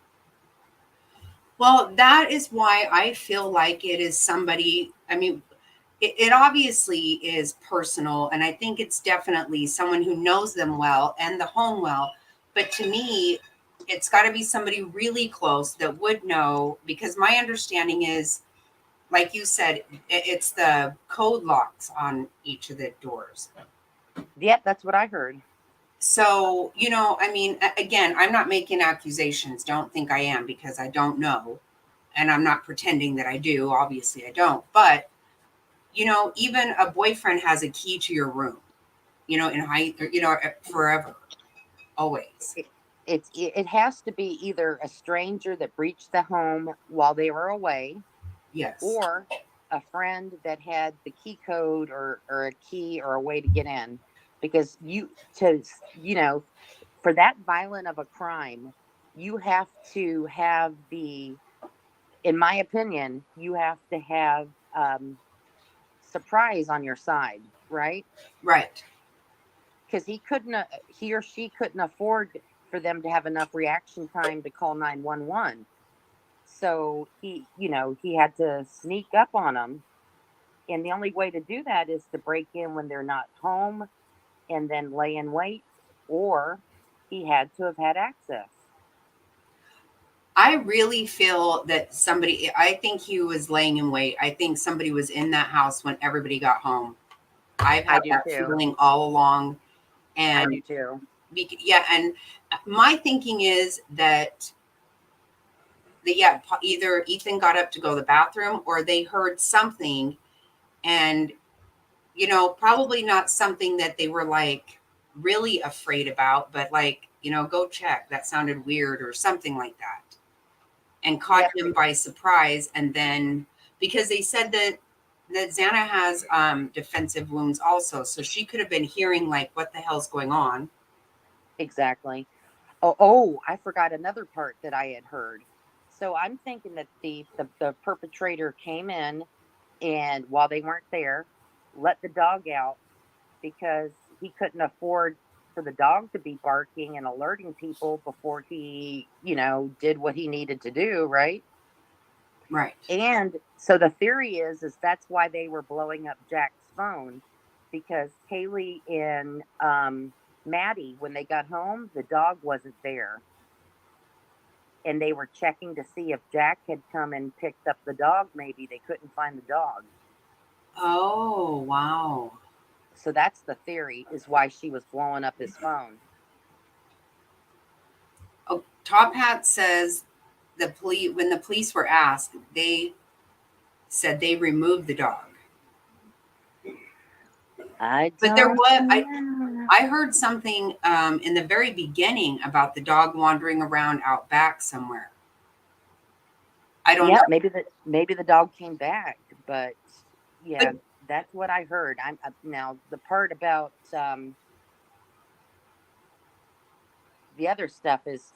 Well, that is why I feel like it is somebody. I mean, it obviously is personal, and I think it's definitely someone who knows them well and the home well. But to me, it's got to be somebody really close that would know, because my understanding is, like you said, it's the code locks on each of the doors. Yep, that's what I heard. So, I mean, again, I'm not making accusations. Don't think I am, because I don't know. And I'm not pretending that I do. Obviously, I don't. But, even a boyfriend has a key to your room, in high, forever, always. It has to be either a stranger that breached the home while they were away, Yes. or a friend that had the key code, or a key or a way to get in. Because for that violent of a crime, you have to have the in my opinion, you have to have surprise on your side, right? Right. Because he or she couldn't afford for them to have enough reaction time to call 911. So he had to sneak up on them. And the only way to do that is to break in when they're not home and then lay in wait, or he had to have had access. I really feel that I think he was laying in wait. I think somebody was in that house when everybody got home. I've I had do that too. feeling all along. I And do too. yeah, and my thinking is that either Ethan got up to go to the bathroom or they heard something, and probably not something that they were like really afraid about, but like, go check. That sounded weird or something like that. And caught Yep. him by surprise. And then because they said that Xana has defensive wounds also. So she could have been hearing like what the hell's going on. Exactly. Oh, I forgot another part that I had heard. So I'm thinking that the perpetrator came in, and while they weren't there, let the dog out because he couldn't afford for the dog to be barking and alerting people before he, did what he needed to do, right? Right. And so the theory is that's why they were blowing up Jack's phone, because Kaylee and Maddie, when they got home, the dog wasn't there. And they were checking to see if Jack had come and picked up the dog. Maybe they couldn't find the dog. Oh, wow. So that's the theory, is why she was blowing up his phone. Oh, Top Hat says when the police were asked, they said they removed the dog. But there was I heard something in the very beginning about the dog wandering around out back somewhere. I don't know. Maybe the dog came back, but yeah, But- that's what I heard. I'm now the part about the other stuff is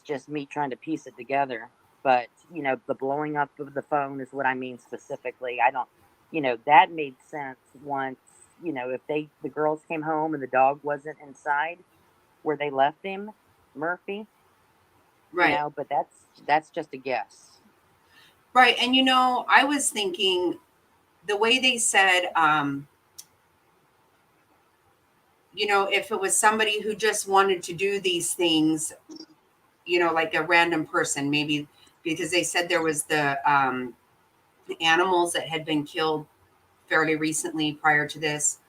just me trying to piece it together. But the blowing up of the phone is what I mean specifically. I don't, that made sense once. If the girls came home and the dog wasn't inside where they left him, Murphy. Right. But that's just a guess. Right. And I was thinking the way they said, if it was somebody who just wanted to do these things, like a random person, maybe because they said there was the animals that had been killed fairly recently prior to this,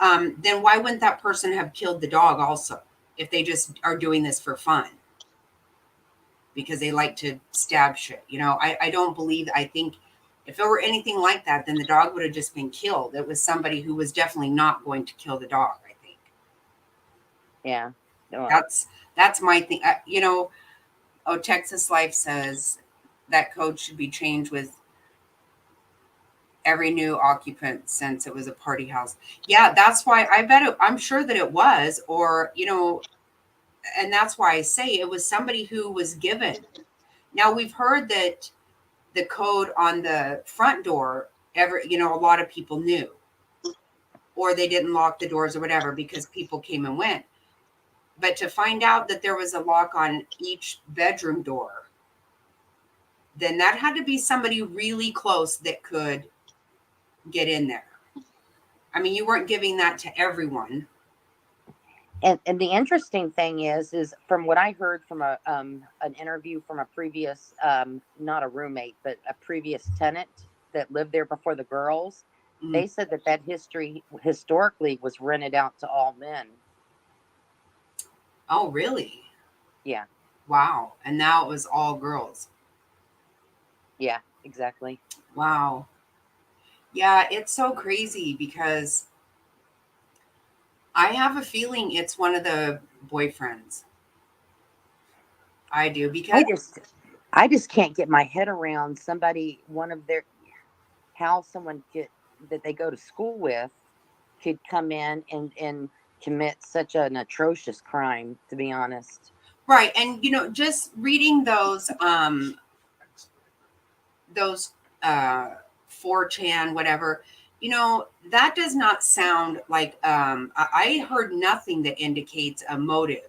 then why wouldn't that person have killed the dog also if they just are doing this for fun? Because they like to stab shit. I don't believe, I think if it were anything like that, then the dog would have just been killed. It was somebody who was definitely not going to kill the dog, I think. Yeah. That's my thing. Texas Life says that code should be changed with every new occupant since it was a party house. Yeah, that's why I'm sure that it was, or, and that's why I say it was somebody who was given. Now we've heard that the code on the front door, a lot of people knew, or they didn't lock the doors or whatever because people came and went. But to find out that there was a lock on each bedroom door, then that had to be somebody really close that could get in there. I mean, you weren't giving that to everyone. And the interesting thing is from what I heard from an interview from a previous not a roommate but a previous tenant that lived there before the girls, they said that historically was rented out to all men. Oh, really? Yeah. Wow. And now it was all girls. Yeah, exactly. Wow. Yeah, it's so crazy because I have a feeling it's one of the boyfriends. I do, because I just can't get my head around how someone that they go to school with could come in and commit such an atrocious crime, to be honest. right. And just reading those those 4chan, whatever, you know, that does not sound like, I heard nothing that indicates a motive.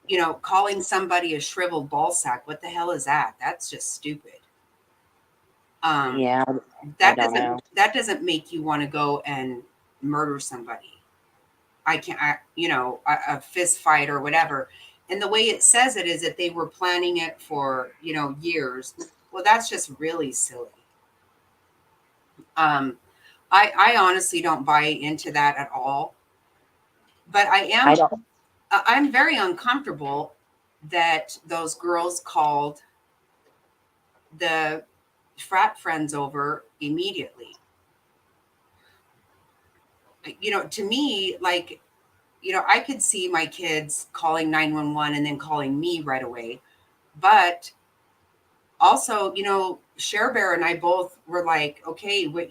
You know, calling somebody a shriveled ball sack, what the hell is that? That's just stupid. Yeah, I That don't know. doesn't make you want to go and murder somebody. You know, a fist fight or whatever. And the way it says it is that they were planning it for, you know, years. Well, that's just really silly. I honestly don't buy into that at all. But I don't. I'm very uncomfortable that those girls called the frat friends over immediately. You know, to me, like, you know, I could see my kids calling 911 and then calling me right away. But also, you know, Share Bear and I both were like, okay, what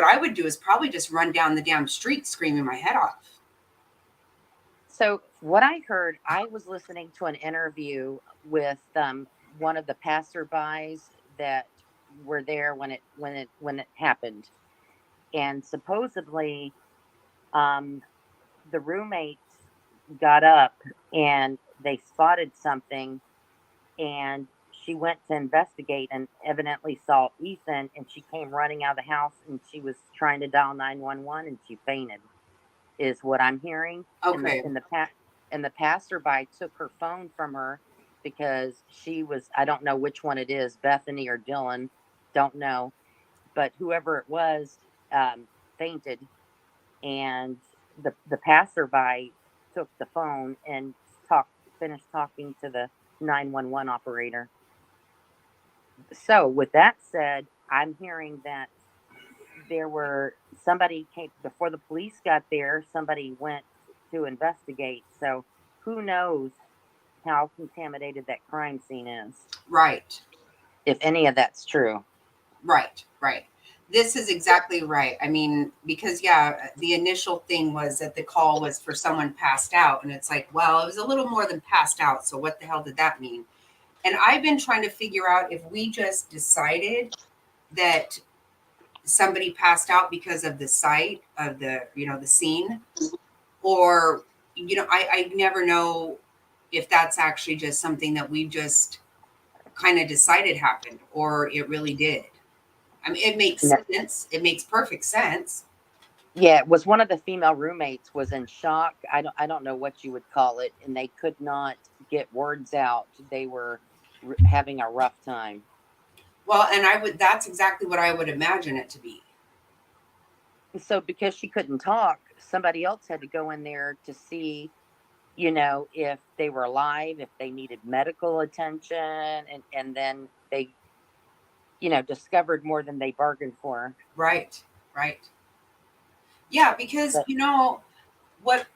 I would do is probably just run down the damn street screaming my head off. So what I heard, I was listening to an interview with one of the passerbys that were there when it happened, and supposedly the roommates got up and they spotted something, and she went to investigate and evidently saw Ethan, and she came running out of the house and she was trying to dial 911 and she fainted, is what I'm hearing. Okay. And the passerby took her phone from her because she was, I don't know which one it is, Bethany or Dylan, don't know, but whoever it was fainted, and the passerby took the phone and finished talking to the 911 operator. So with that said, I'm hearing that somebody came before the police got there, somebody went to investigate. So who knows how contaminated that crime scene is, Right. if any of that's true. Right. This is exactly right. I mean, because yeah, the initial thing was that the call was for someone passed out, and it's like, well, it was a little more than passed out. So what the hell did that mean? And I've been trying to figure out if we just decided that somebody passed out because of the site of the, you know, the scene, or, you know, I never know if that's actually just something that we just kind of decided happened or it really did. I mean, it makes No. sense. It makes perfect sense. Yeah, it was one of the female roommates was in shock. I don't know what you would call it, and they could not get words out. They were having a rough time. Well, and that's exactly what I would imagine it to be. So because she couldn't talk, somebody else had to go in there to see, you know, if they were alive, if they needed medical attention, and then they, you know, discovered more than they bargained for. Right. Yeah, because, But you know, what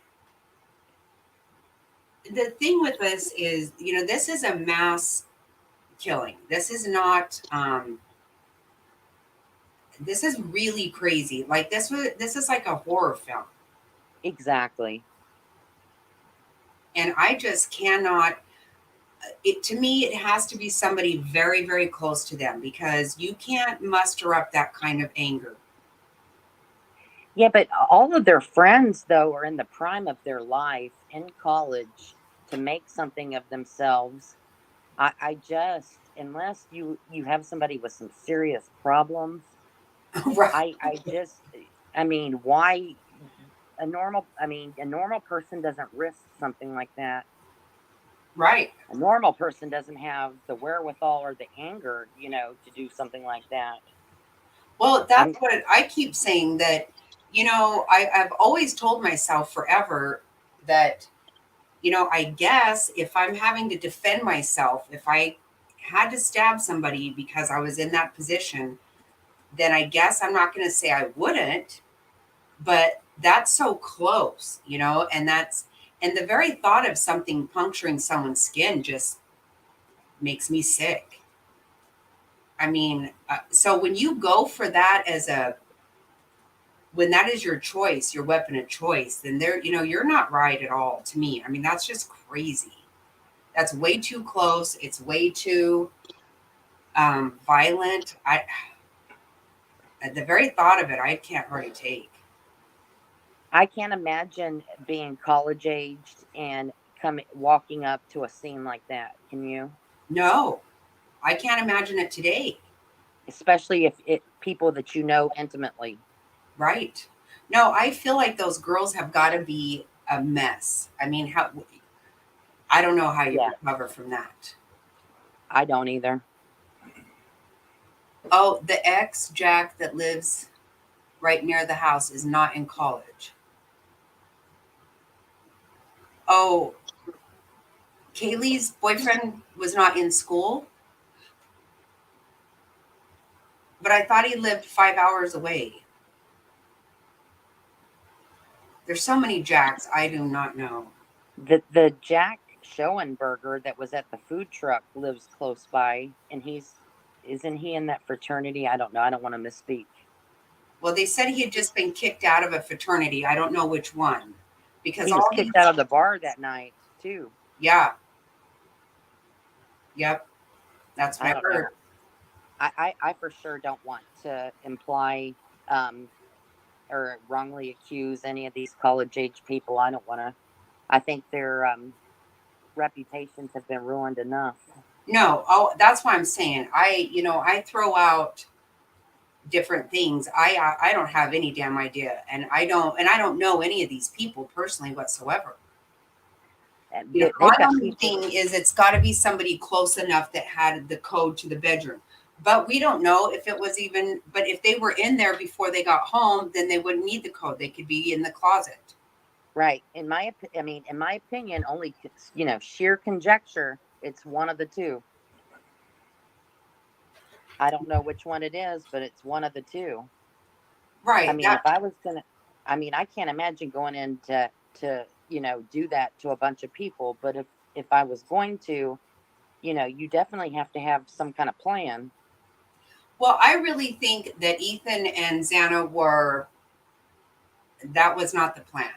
the thing with this is, you know, this is a mass killing. This is not, this is really crazy. Like this is like a horror film. exactly. And I just cannot, to me, it has to be somebody very, very close to them, because you can't muster up that kind of anger. Yeah, but all of their friends, though, are in the prime of their life in college to make something of themselves. I just, unless you have somebody with some serious problems, Right. I mean, why a normal person doesn't risk something like that. Right. A normal person doesn't have the wherewithal or the anger, you know, to do something like that. Well, that's what I keep saying, that, you know, I've always told myself forever that, you know, I guess if I'm having to defend myself, if I had to stab somebody because I was in that position, then I guess I'm not going to say I wouldn't, but that's so close, you know, and the very thought of something puncturing someone's skin just makes me sick. I mean, so when you go for that when that is your choice, your weapon of choice, then you know, you're not right at all to me. I mean, that's just crazy. That's way too close. It's way too, violent. The very thought of it, I can't really take. I can't imagine being college aged and walking up to a scene like that. Can you? No, I can't imagine it today. Especially if it people that you know intimately. Right. No, I feel like those girls have got to be a mess. I mean, I don't know how you Yeah. recover from that. I don't either. Oh, the ex Jack that lives right near the house is not in college. Oh, Kaylee's boyfriend was not in school, but I thought he lived 5 hours away. There's so many Jacks, I do not know. The Jack Schoenberger that was at the food truck lives close by, and isn't he in that fraternity? I don't know. I don't want to misspeak. Well, they said he had just been kicked out of a fraternity. I don't know which one, because He all was these, kicked out of the bar that night too. yeah, yep, that's what I I don't heard. know. I for sure don't want to imply um, or wrongly accuse any of these college age people. I don't want to. I think their reputations have been ruined enough. No, oh, that's why I'm saying I throw out different things. I don't have any damn idea, and I don't know any of these people personally whatsoever. They've My got only people. thing is it's got to be somebody close enough that had the code to the bedroom. But we don't know if it was even. But if they were in there before they got home, then they wouldn't need the code. They could be in the closet. Right. In my opinion, only sheer conjecture. It's one of the two. I don't know which one it is, but it's one of the two. I Right. mean, if I was gonna, I can't imagine going in to do that to a bunch of people. But if I was going to, you definitely have to have some kind of plan. Well, I really think that Ethan and Xana were. That was not the plan.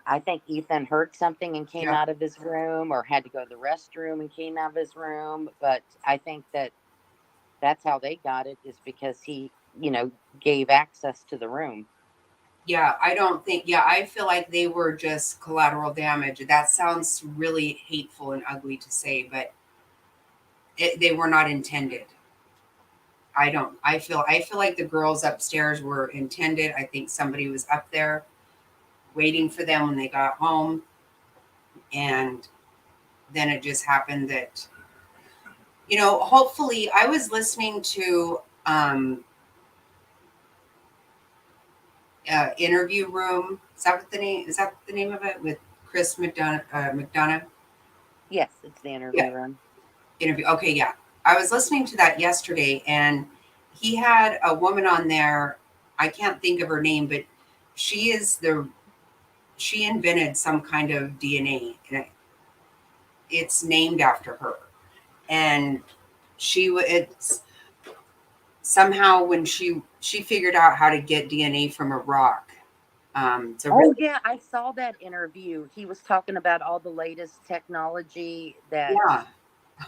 I think Ethan heard something and came Yeah. out of his room, or had to go to the restroom and came out of his room. But I think that's how they got it, is because he, gave access to the room. Yeah, I don't think. Yeah, I feel like they were just collateral damage. That sounds really hateful and ugly to say, but they were not intended. I don't. I feel like the girls upstairs were intended. I think somebody was up there waiting for them when they got home, and then it just happened that hopefully I was listening to interview room. Is that the name of it, with Chris McDonough? Yes, it's the interview room. Interview. Okay, yeah. I was listening to that yesterday, and he had a woman on there. I can't think of her name, but she invented some kind of DNA, and it's named after her. And it's somehow when she figured out how to get DNA from a rock. Yeah, I saw that interview. He was talking about all the latest technology that Yeah,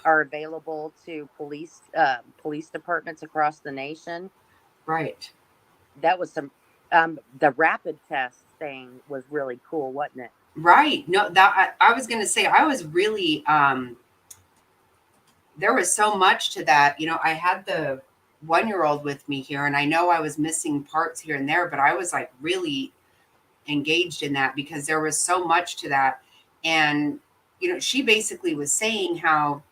are available to police departments across the nation. right. That was some the rapid test thing was really cool, wasn't it? Right. No, that I was going to say, I was really there was so much to that. I had the 1-year old with me here, and I know I was missing parts here and there, but I was like really engaged in that because there was so much to that. And she basically was saying how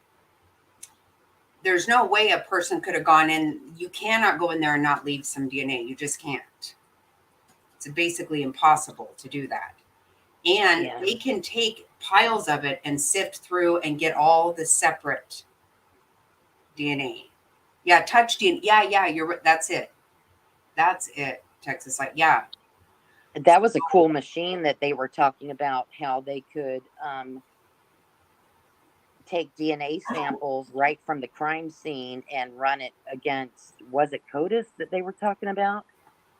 there's no way a person could have gone in. You cannot go in there and not leave some DNA. You just can't. It's basically impossible to do that. And Yeah. they can take piles of it and sift through and get all the separate DNA. Yeah, touch DNA. Yeah, that's it. That's it. Texas, like, yeah. That was a cool machine that they were talking about, how they could take DNA samples right from the crime scene and run it against, was it CODIS that they were talking about?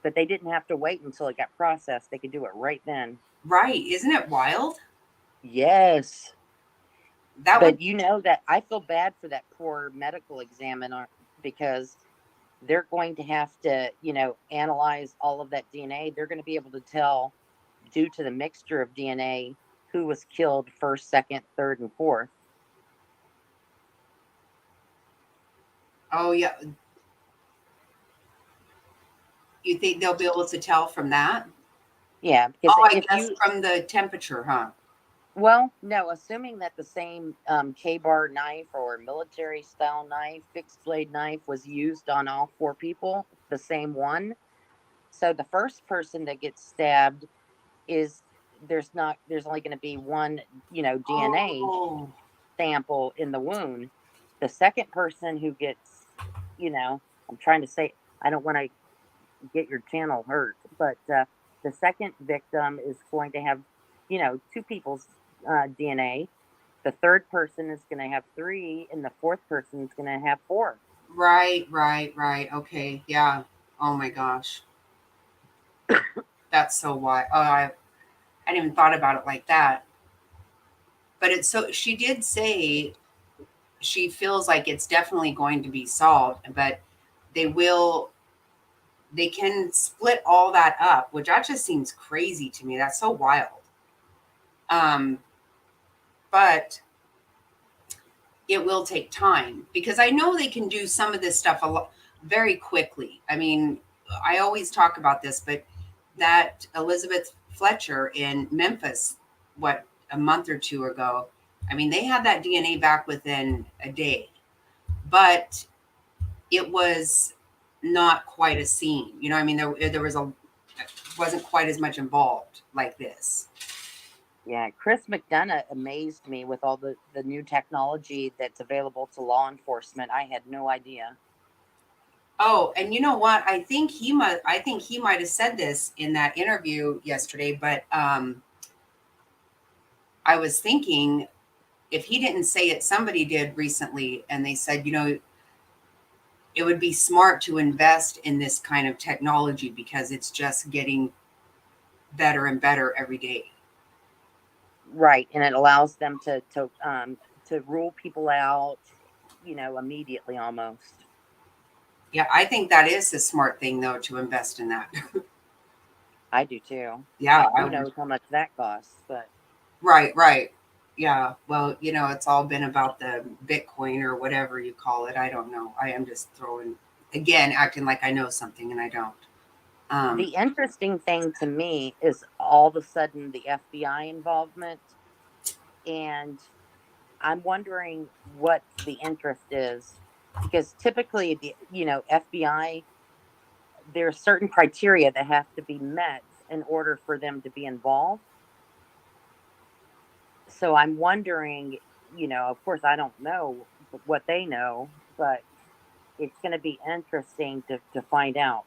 But they didn't have to wait until it got processed. They could do it right then. Right. Isn't it wild? Yes. That But would, you know that I feel bad for that poor medical examiner because they're going to have to, analyze all of that DNA. They're going to be able to tell, due to the mixture of DNA, who was killed first, second, third, and fourth. oh yeah. You think they'll be able to tell from that? Yeah, because Oh, I if guess you, from the temperature, huh? well, no, assuming that the same K-bar knife or military style knife, fixed blade knife was used on all four people, the same one. So the first person that gets stabbed is there's only going to be one, DNA Oh, sample in the wound. The second person who gets, I'm trying to say, I don't want to get your channel hurt, but the second victim is going to have, two people's DNA. The third person is going to have three, and the fourth person is going to have four. right, right, right. Okay, yeah. Oh my gosh, that's so wild. Oh, I hadn't even thought about it like that. But it's so, she did say she feels like it's definitely going to be solved, but they will, they can split all that up, which that just seems crazy to me. That's so wild. Um, but it will take time because I know they can do some of this stuff a lot very quickly. I mean, I always talk about this, but that Elizabeth Fletcher in Memphis, what, a month or two ago, I mean, they had that DNA back within a day, but it was not quite a scene. You know, I mean, there was a, wasn't quite as much involved like this. Yeah, Chris McDonough amazed me with all the new technology that's available to law enforcement. I had no idea. Oh, and you know what? I think he might have said this in that interview yesterday, but I was thinking if he didn't say it, somebody did recently, and they said, it would be smart to invest in this kind of technology because it's just getting better and better every day. Right, and it allows them to rule people out, immediately almost. Yeah, I think that is the smart thing though, to invest in that. I do too. Yeah, And I who would. knows how much that costs, but Right, right. Yeah. Well, it's all been about the Bitcoin or whatever you call it. I don't know. I am just throwing, again, acting like I know something and I don't. the interesting thing to me is all of a sudden the FBI involvement, and I'm wondering what the interest is because typically the FBI, there are certain criteria that have to be met in order for them to be involved. So I'm wondering, of course I don't know what they know, but it's going to be interesting to find out.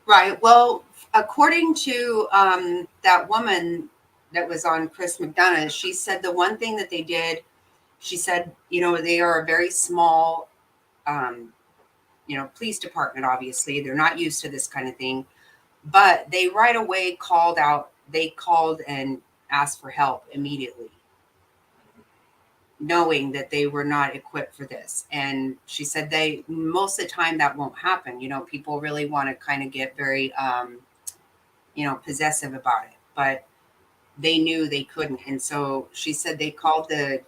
Right. Well, according to that woman that was on Chris McDonough, she said the one thing that they did, she said, they are a very small, um, police department, obviously. They're not used to this kind of thing. But they right away they called and asked for help immediately, knowing that they were not equipped for this. And she said most of the time that won't happen. People really want to kind of get very, possessive about it, but they knew they couldn't. And so she said they called the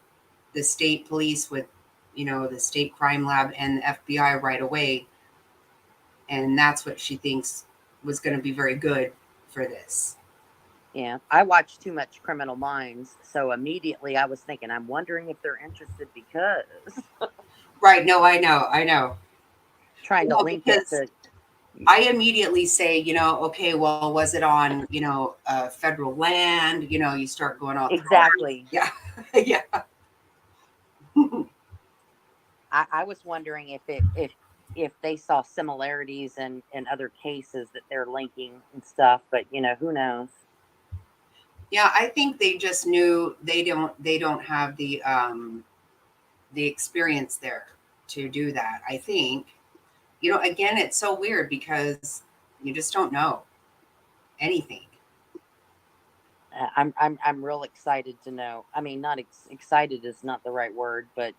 state police with, the state crime lab and the FBI right away. And that's what she thinks was going to be very good for this. Yeah, I watch too much Criminal Minds, so immediately I was thinking, I'm wondering if they're interested because Right. No, I know. trying to link it Because to I immediately say, okay, well, was it on, federal land? You start going off. exactly. Yeah. Yeah. I was wondering if they saw similarities in other cases that they're linking and stuff, but who knows? Yeah. I think they just knew they don't have the experience there to do that. I think, again, it's so weird because you just don't know anything. I'm real excited to know. I mean, not excited is not the right word, but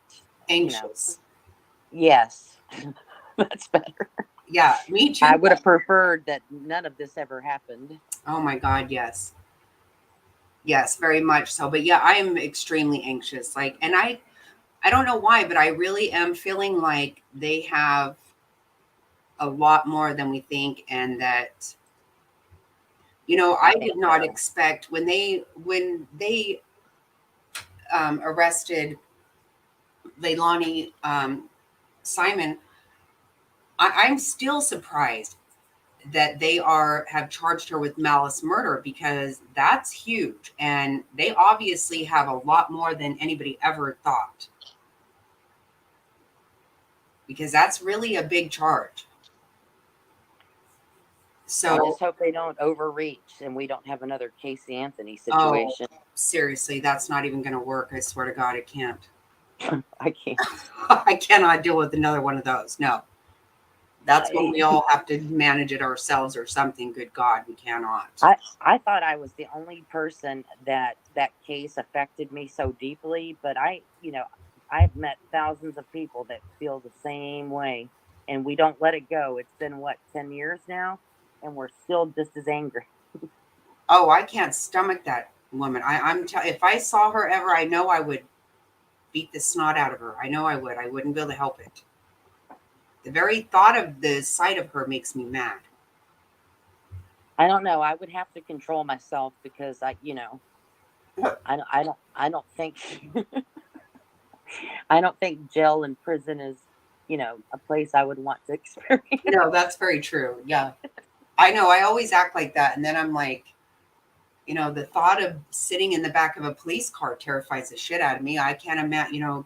you know, Anxious. yes, that's better. Yeah, me too. I would have preferred that none of this ever happened. Oh my God, yes. Yes, very much so. But yeah, I am extremely anxious. Like, and I don't know why, but I really am feeling like they have a lot more than we think, and that, I I think did not so. expect when they arrested Leilani Simon. I'm still surprised that they have charged her with malice murder, because that's huge, and they obviously have a lot more than anybody ever thought, because that's really a big charge. I So, just hope they don't overreach and we don't have another Casey Anthony oh, situation. seriously, that's not even going to work. I swear to God, it can't. I can't. I cannot deal with another one of those. No, that's what we all have to manage it ourselves or something. Good God, we cannot. I thought I was the only person that case affected me so deeply, but I've met thousands of people that feel the same way, and we don't let it go. It's been what, 10 years now, and we're still just as angry. Oh, I can't stomach that woman. If I saw her ever, I know I would beat the snot out of her. I know I would. I wouldn't be able to help it. The very thought of the sight of her makes me mad. I don't know. I would have to control myself because I don't think I don't think jail and prison is, a place I would want to experience. No, that's very true. Yeah. I know. I always act like that. And then I'm like, the thought of sitting in the back of a police car terrifies the shit out of me. I can't imagine,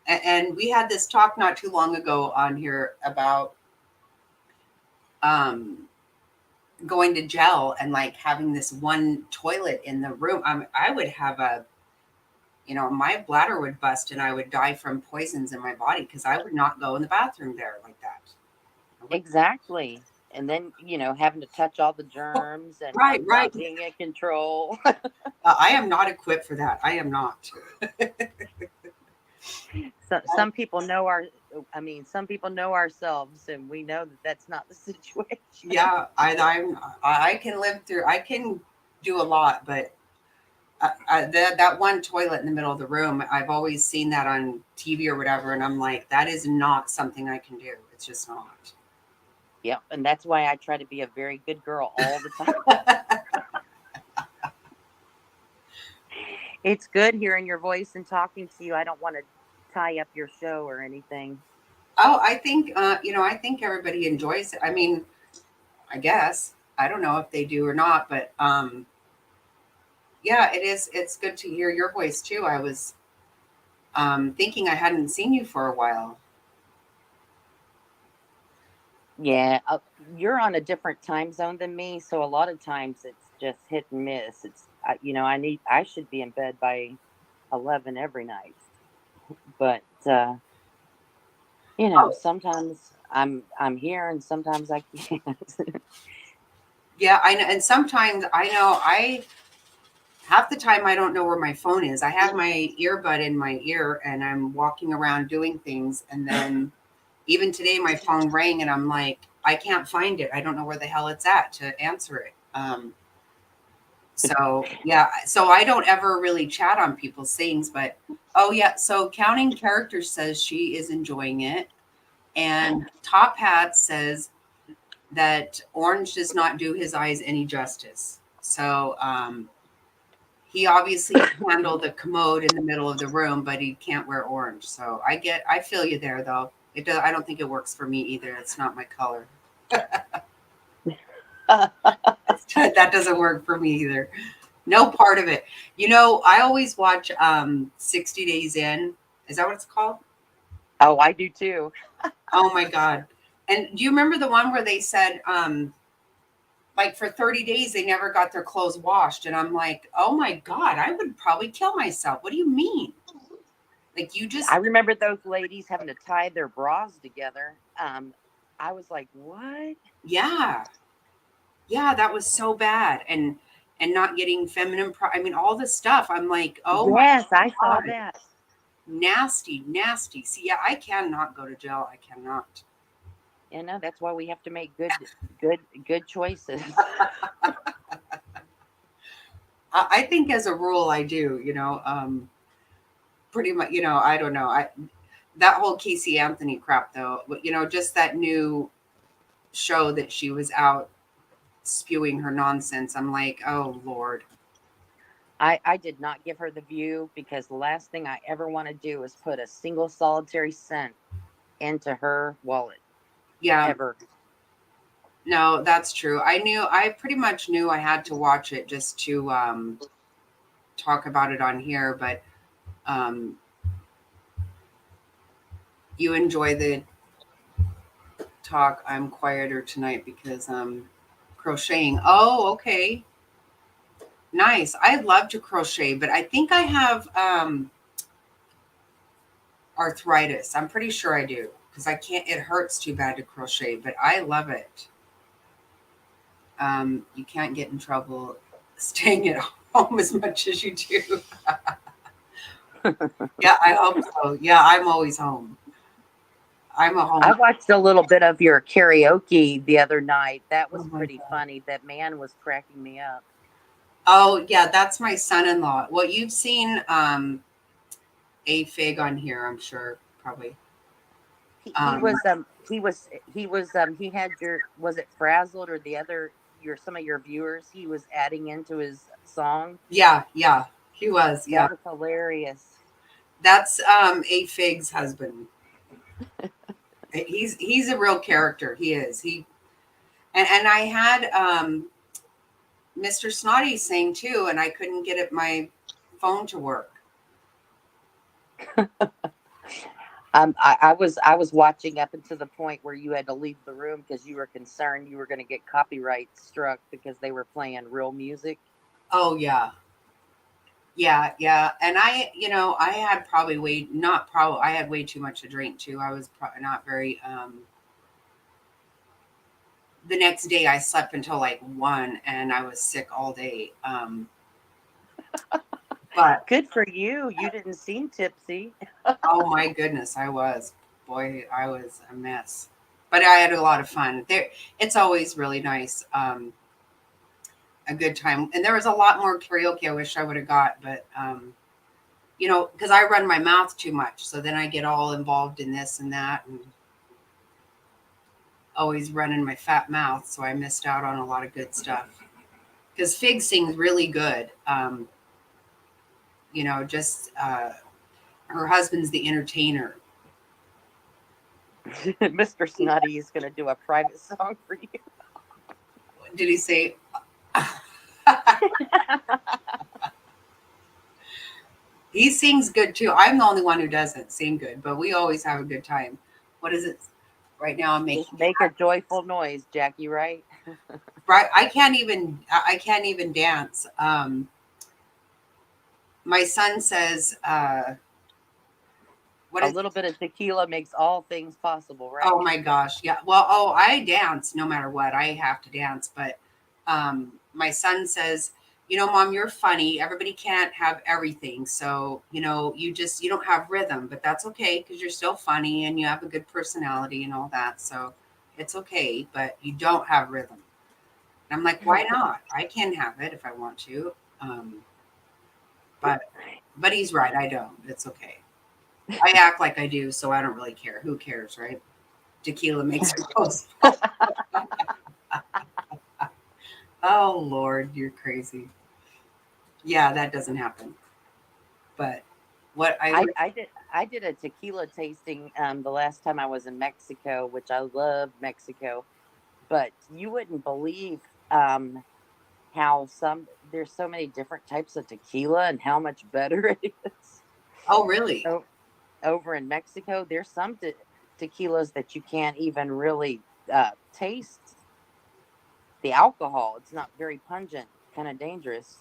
and we had this talk not too long ago on here about um going to jail and like having this one toilet in the room. I would have my bladder would bust and I would die from poisons in my body, because I would not go in the bathroom there like that. Exactly. And then, having to touch all the germs and Right, right. not being in control. I am not equipped for that. I am not. So some people know ourselves, and we know that that's not the situation. Yeah, I can live through. I can do a lot, but that one toilet in the middle of the room, I've always seen that on TV or whatever, and I'm like, that is not something I can do. It's just not. Yep. And that's why I try to be a very good girl all the time. It's good hearing your voice and talking to you. I don't want to tie up your show or anything. Oh, I think I think everybody enjoys it. I mean, I guess I don't know if they do or not, but yeah, it is. It's good to hear your voice too. I was thinking I hadn't seen you for a while. Yeah, you're on a different time zone than me, so a lot of times it's just hit and miss. I should be in bed by 11 every night, but Oh, sometimes I'm here and sometimes I can't. yeah, I know. And sometimes I know half the time I don't know where my phone is. I have my earbud in my ear and I'm walking around doing things, and then even today my phone rang and I'm like, I can't find it. I don't know where the hell it's at to answer it. So yeah, so I don't ever really chat on people's things, but oh yeah, so Counting Characters says she is enjoying it, and Top Hat says that orange does not do his eyes any justice. So he obviously can handle the commode in the middle of the room, but he can't wear orange. So I feel you there though. It does. I don't think it works for me either. It's not my color. That doesn't work for me either. No part of it. I always watch 60 Days In. Is that what it's called? Oh, I do too. Oh my God. And do you remember the one where they said like for 30 days they never got their clothes washed? And I'm like, oh my God, I would probably kill myself. What do you mean? Like you just I remember those ladies having to tie their bras together. I was like, what? yeah. Yeah, that was so bad. And and not getting feminine. I mean, all this stuff. I'm like, oh my Yes, I saw God. that. Nasty, nasty. See, yeah, I cannot go to jail. I cannot. You know, that's why we have to make good choices. I think as a rule, I do, pretty much, I don't know. That whole Casey Anthony crap though, just that new show that she was out spewing her nonsense. I'm like, oh Lord. I did not give her the view because the last thing I ever want to do is put a single solitary cent into her wallet. Yeah. Ever. No, that's true. I pretty much knew I had to watch it just to talk about it on here, but you enjoy the talk. I'm quieter tonight because I'm crocheting. Oh, okay. Nice. I love to crochet, but I think I have arthritis. I'm pretty sure I do because I can't, it hurts too bad to crochet, but I love it. You can't get in trouble staying at home as much as you do. Yeah, I hope so. Yeah, I'm always home. I'm a home. I watched a little bit of your karaoke the other night. That was Oh my pretty God. funny. That man was cracking me up. Oh yeah, that's my son-in-law. Well, you've seen a fig on here, I'm sure, probably. He had your, was it Frazzled or the other, some of your viewers he was adding into his song? Yeah, he was. Yeah, That was hilarious. that's a fig's husband. He's a real character. He is. And I had Mr. Snotty sing too, and I couldn't get my phone to work. I was watching up until the point where you had to leave the room because you were concerned you were going to get copyright struck because they were playing real music. Oh yeah. And I had probably I had way too much to drink too. I was probably not very the next day I slept until like 1 and I was sick all day. But good for you. You didn't seem tipsy. Oh my goodness, I was. Boy, I was a mess. But I had a lot of fun. It's always really nice. A good time. And there was a lot more karaoke I wish I would have got, but because I run my mouth too much. So then I get all involved in this and that and always running my fat mouth. So I missed out on a lot of good stuff. Because Fig sings really good. Her husband's the entertainer. Mr. Snotty is going to do a private song for you. Did he say? He sings good too. I'm the only one who doesn't sing good, but we always have a good time. What is it? Right now, I'm making. Just make a joyful noise, Jackie. Right? Right. I can't even dance. My son says, a little bit of tequila makes all things possible, right? Oh my gosh. Yeah. Well, I dance no matter what. I have to dance. But my son says, Mom, you're funny. Everybody can't have everything. So, you don't have rhythm, but that's okay because you're still funny and you have a good personality and all that. So it's okay, but you don't have rhythm. And I'm like, why not? I can have it if I want to. But he's right. I don't. It's okay. I act like I do, so I don't really care. Who cares, right? Tequila makes it possible. Oh Lord, you're crazy. Yeah, that doesn't happen. But what I did a tequila tasting the last time I was in Mexico, which I love Mexico, but you wouldn't believe how there's so many different types of tequila and how much better it is. Oh, really? So, over in Mexico, there's some tequilas that you can't even really taste the alcohol. It's not very pungent, kind of dangerous.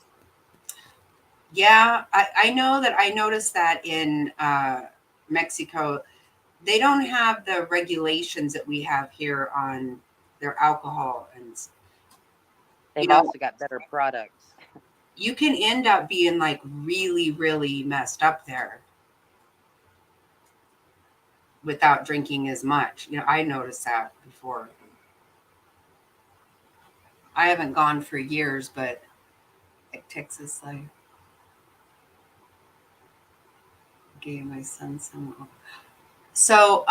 Yeah, I know that. I noticed that in Mexico, they don't have the regulations that we have here on their alcohol, and they've also got better products. you can end up being like really, really messed up there without drinking as much. You know, I noticed that before. I haven't gone for years, but like Texas, like gave my son some. So,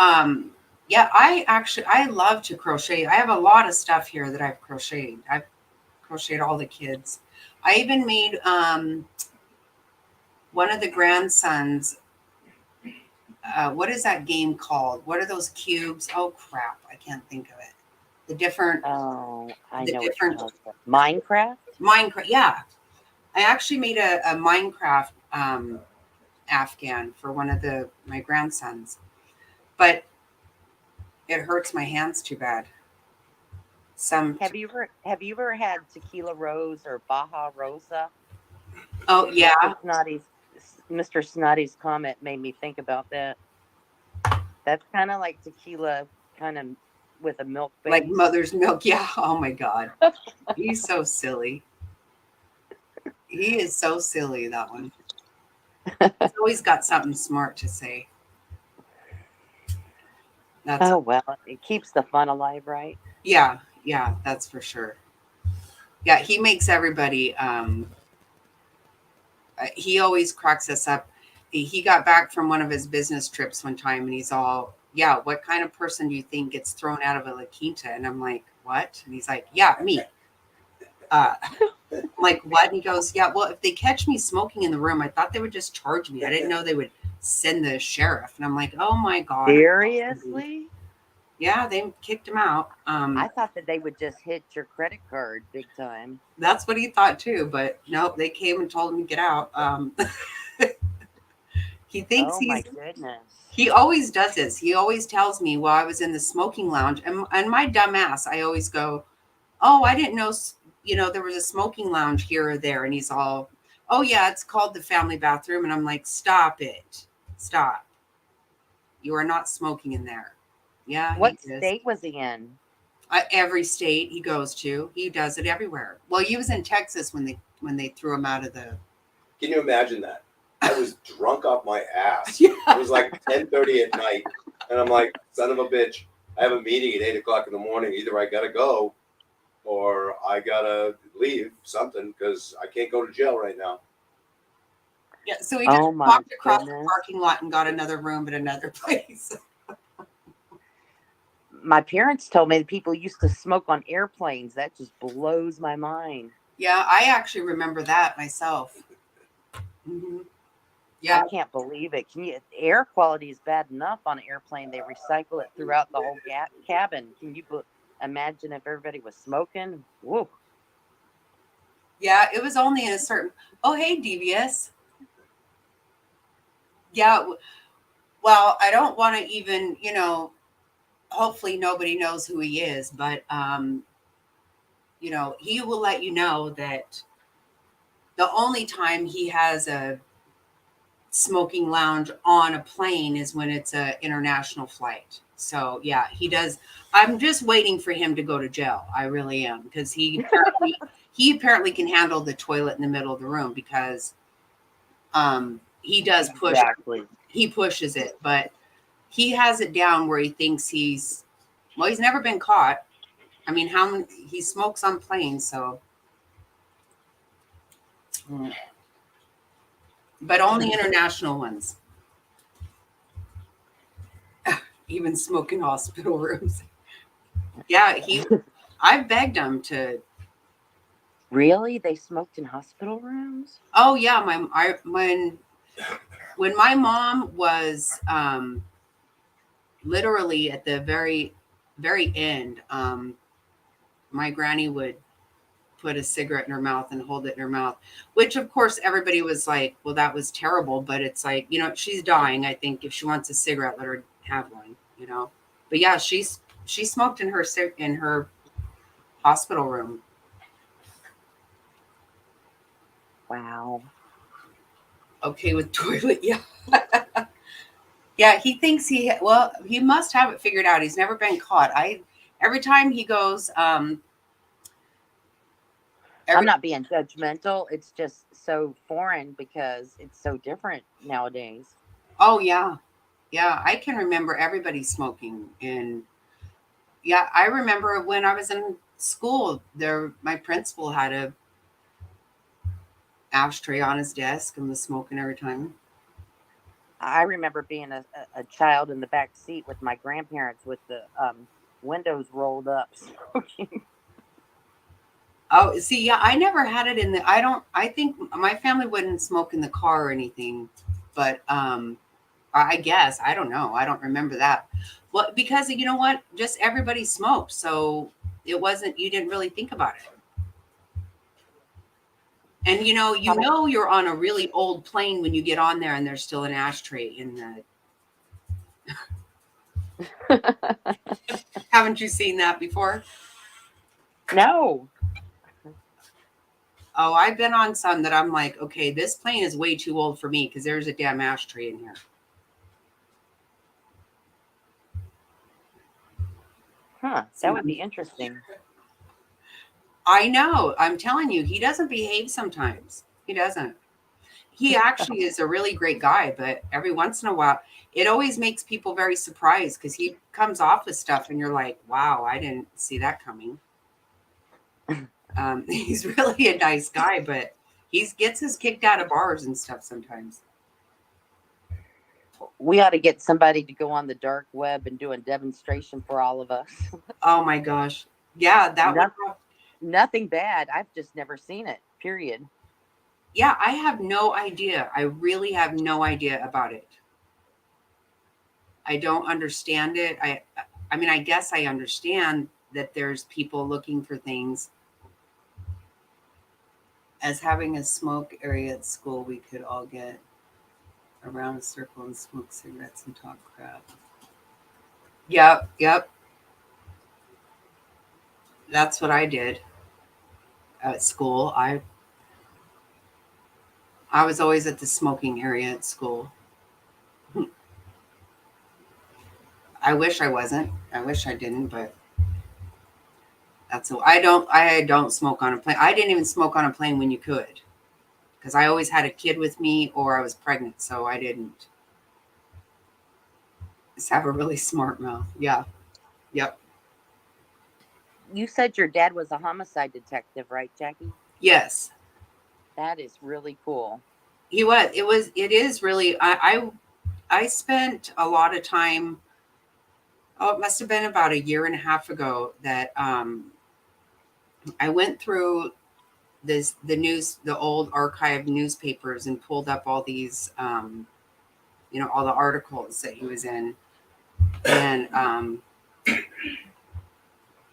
yeah, I love to crochet. I have a lot of stuff here that I've crocheted. I've crocheted all the kids. I even made one of the grandsons. What is that game called? What are those cubes? Oh crap, I can't think of it. The different, Oh, I the know what you're different talking about. Minecraft? Minecraft. Yeah, I actually made a Minecraft Afghan for one of my grandsons, but it hurts my hands too bad. Have you ever had Tequila Rose or Baja Rosa? Oh yeah, Mr. Snotty's comment made me think about that. That's kind of like tequila, kind of with a milk base. like mother's milk. Yeah. Oh my God, he's so silly. He is so silly. That one. He's always got something smart to say. That's Oh well, it keeps the fun alive, right? yeah, that's for sure. Yeah, he makes everybody. He always cracks us up. He got back from one of his business trips one time, and he's all, "Yeah, what kind of person do you think gets thrown out of a La Quinta?" And I'm like, "What?" And he's like, "Yeah, me." I'm like, "What?" And he goes, "Yeah, well, if they catch me smoking in the room, I thought they would just charge me. I didn't know they would send the sheriff." And I'm like, "Oh my God." Seriously? Yeah, they kicked him out. I thought that they would just hit your credit card big time. That's what he thought too, but nope, they came and told him to get out. He thinks Oh my goodness. he always does this. He always tells me while I was in the smoking lounge, and my dumb ass, I always go, "Oh, I didn't know, there was a smoking lounge here or there." And he's all, "Oh yeah, it's called the family bathroom." And I'm like, "Stop it. Stop. You are not smoking in there." Yeah, What he is. state was he in? Every state he goes to, he does it everywhere. Well, he was in Texas when they threw him out of the. Can you imagine that? I was drunk off my ass. Yeah. It was like 10:30 at night, and I'm like, son of a bitch, I have a meeting at 8 o'clock in the morning. Either I gotta go, or I gotta leave something because I can't go to jail right now. Yeah, so he just Oh my walked across the goodness. parking lot and got another room at another place. My parents told me that people used to smoke on airplanes. That just blows my mind. Yeah, I actually remember that myself. Mm-hmm. Yeah, I can't believe it. Air quality is bad enough on an airplane. They recycle it throughout the whole cabin. Can you imagine if everybody was smoking? Woo. yeah, it was only in a certain. Oh, hey, Devious. Yeah, well, I don't want to even, hopefully nobody knows who he is, but he will let you know that the only time he has a smoking lounge on a plane is when it's a international flight. So yeah, he does. I'm just waiting for him to go to jail. I really am, because he apparently can handle the toilet in the middle of the room, because he does push. Exactly. He pushes it, but he has it down where he thinks he's never been caught. I mean, he smokes on planes, so but only international ones. Even smoke in hospital rooms. Yeah, I begged him to. Really? They smoked in hospital rooms? Oh yeah, when my mom was literally at the very very end, my granny would put a cigarette in her mouth and hold it in her mouth, which of course everybody was like, "Well, that was terrible," but it's like, she's dying. I think if she wants a cigarette, let her have one. But yeah, she smoked in her hospital room. Wow. Okay with toilet, yeah. Yeah, he thinks he must have it figured out. He's never been caught. Every time he goes, I'm not being judgmental. It's just so foreign because it's so different nowadays. Oh yeah. Yeah, I can remember everybody smoking. And yeah, I remember when I was in school, my principal had a ashtray on his desk and was smoking every time. I remember being a child in the back seat with my grandparents with the windows rolled up smoking. Oh, see, yeah, I never had it in the I think my family wouldn't smoke in the car or anything, but I guess I don't know. I don't remember that. Well, because you know what? Just everybody smoked, so it wasn't you didn't really think about it. And you're on a really old plane when you get on there and there's still an ashtray in the Haven't you seen that before? No. Oh, I've been on some that I'm like, okay, this plane is way too old for me because there's a damn ashtray in here. Huh. That would be interesting. I know. I'm telling you, he doesn't behave sometimes. He doesn't. He actually is a really great guy, but every once in a while, it always makes people very surprised because he comes off with stuff and you're like, wow, I didn't see that coming. He's really a nice guy, but he gets us kicked out of bars and stuff sometimes. We ought to get somebody to go on the dark web and do a demonstration for all of us. Oh my gosh. Yeah, Nothing bad. I've just never seen it, period. Yeah, I have no idea. I really have no idea about it. I don't understand it. I mean, I guess I understand that there's people looking for things. As having a smoke area at school, we could all get around a circle and smoke cigarettes and talk crap. Yep. That's what I did at school. I was always at the smoking area at school. I wish I wasn't. I wish I didn't, but I don't smoke on a plane. I didn't even smoke on a plane when you could. Because I always had a kid with me or I was pregnant, so I didn't. Just have a really smart mouth. Yeah. Yep. You said your dad was a homicide detective, right, Jackie? Yes. That is really cool. He was. It is really I spent a lot of time. Oh, it must have been about a year and a half ago that I went through the old archive newspapers and pulled up all these all the articles that he was in. And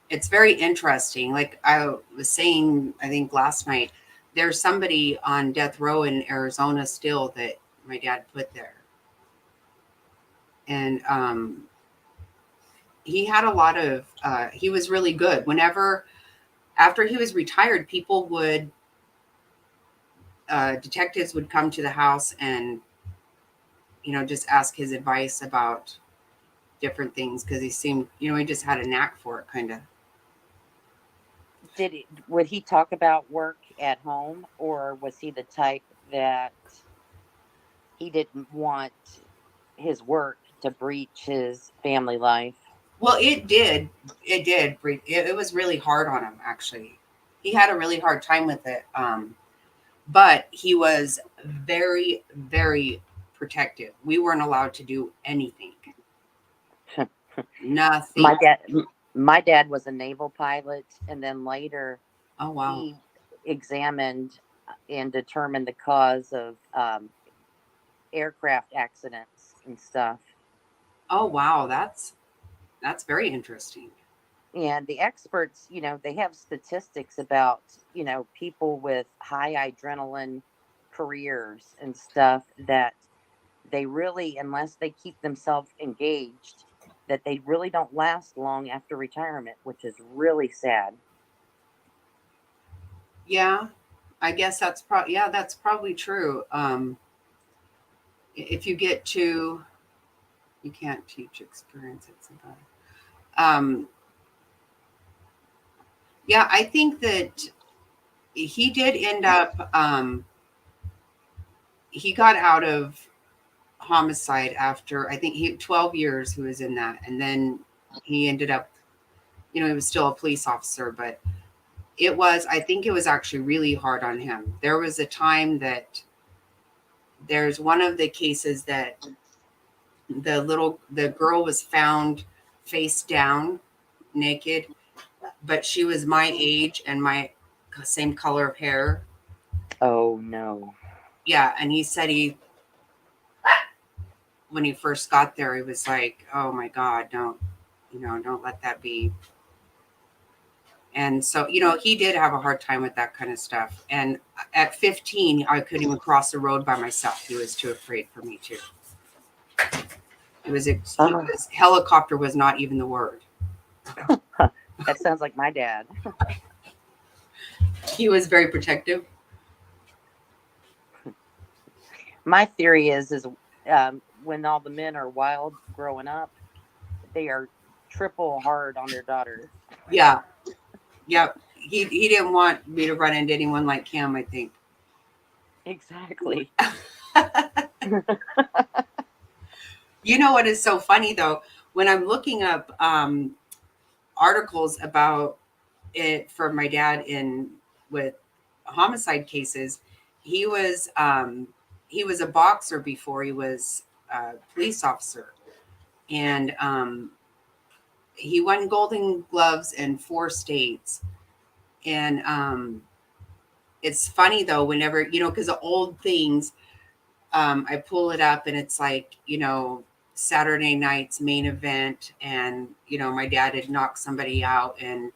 it's very interesting. Like I was saying, I think last night, there's somebody on death row in Arizona still that my dad put there. And he had a lot of, he was really good. After he was retired, detectives would come to the house and, just ask his advice about different things because he seemed, he just had a knack for it, kind of. Would he talk about work at home, or was he the type that he didn't want his work to breach his family life? Well, it did. It was really hard on him, actually. He had a really hard time with it. But he was very, very protective. We weren't allowed to do anything. Nothing. My dad was a naval pilot, and then later Oh, wow. he examined and determined the cause of aircraft accidents and stuff. Oh, wow. That's very interesting. And the experts, they have statistics about, people with high adrenaline careers and stuff that they really, unless they keep themselves engaged, that they really don't last long after retirement, which is really sad. Yeah, I guess that's probably true. If you get to, you can't teach experience. It's about, yeah, I think that he did end up, he got out of homicide after, I think, 12 years he was in that. And then he ended up, he was still a police officer, but I think it was actually really hard on him. There was a time that there's one of the cases that the girl was found face down, naked, but she was my age and my same color of hair. Oh no. Yeah, and he said when he first got there, he was like, "Oh my God, don't let that be." And so, he did have a hard time with that kind of stuff. And at 15, I couldn't even cross the road by myself. He was too afraid for me too. Helicopter was not even the word. That sounds like my dad. He was very protective. My theory is when all the men are wild growing up, they are triple hard on their daughters. Yeah. Yep. He didn't want me to run into anyone like him, I think. Exactly. You know what is so funny though? When I'm looking up articles about it for my dad with homicide cases, he was a boxer before he was a police officer, and he won Golden Gloves in 4 states. And it's funny though, whenever because the old things, I pull it up and it's like Saturday night's main event, and my dad had knocked somebody out, and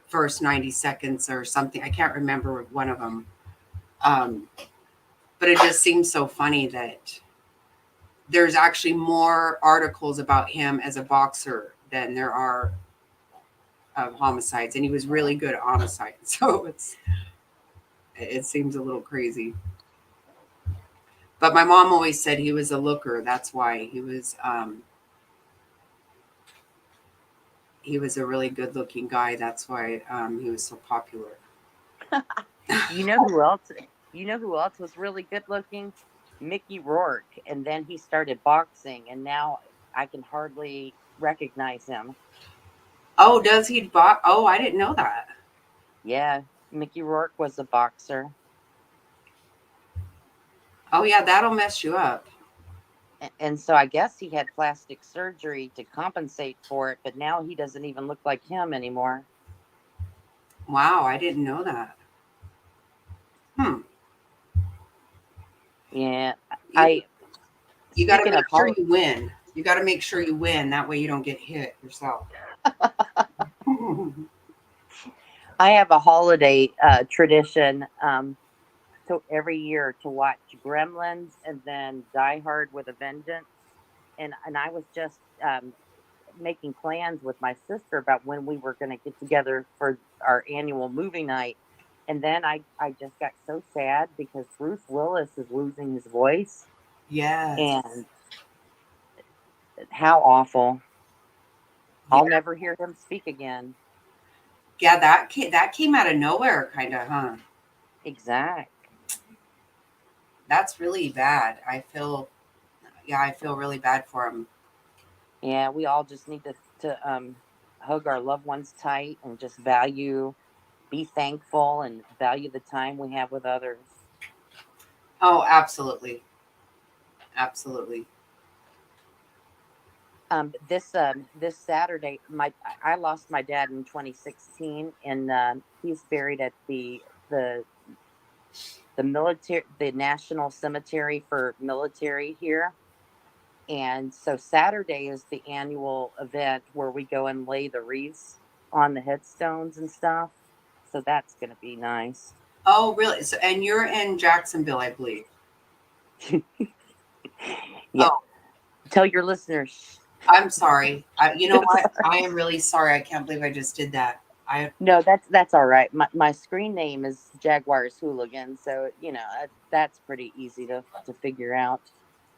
first 90 seconds or something. I can't remember one of them. But it just seems so funny that there's actually more articles about him as a boxer than there are of homicides. And he was really good at homicide. So it seems a little crazy. But my mom always said he was a looker. That's why he was a really good looking guy. That's why he was so popular. You know who else? You know who else was really good looking? Mickey Rourke. And then he started boxing, and now I can hardly recognize him. Oh, does he box? Oh, I didn't know that. Yeah, Mickey Rourke was a boxer. Oh yeah, that'll mess you up. And so I guess he had plastic surgery to compensate for it, but now he doesn't even look like him anymore. Wow, I didn't know that. Yeah, you got to make sure you win. You got to make sure you win. That way you don't get hit yourself. I have a holiday tradition. So every year to watch Gremlins and then Die Hard with a Vengeance. And I was just making plans with my sister about when we were going to get together for our annual movie night. And then I just got so sad because Bruce Willis is losing his voice. Yes. And how awful. Yeah. I'll never hear him speak again. Yeah, that came out of nowhere, kind of, huh? Exact. That's really bad. I feel really bad for him. Yeah, we all just need to hug our loved ones tight and just be thankful and value the time we have with others. Oh, absolutely. Absolutely. This Saturday, I lost my dad in 2016, and he's buried at the National Cemetery for Military here. And so Saturday is the annual event where we go and lay the wreaths on the headstones and stuff. So that's going to be nice. Oh, really? So, and you're in Jacksonville, I believe. Yeah. Oh. Tell your listeners. I'm sorry. You know what? I am really sorry. I can't believe I just did that. No, that's all right. My screen name is Jaguars Hooligan, so that's pretty easy to figure out.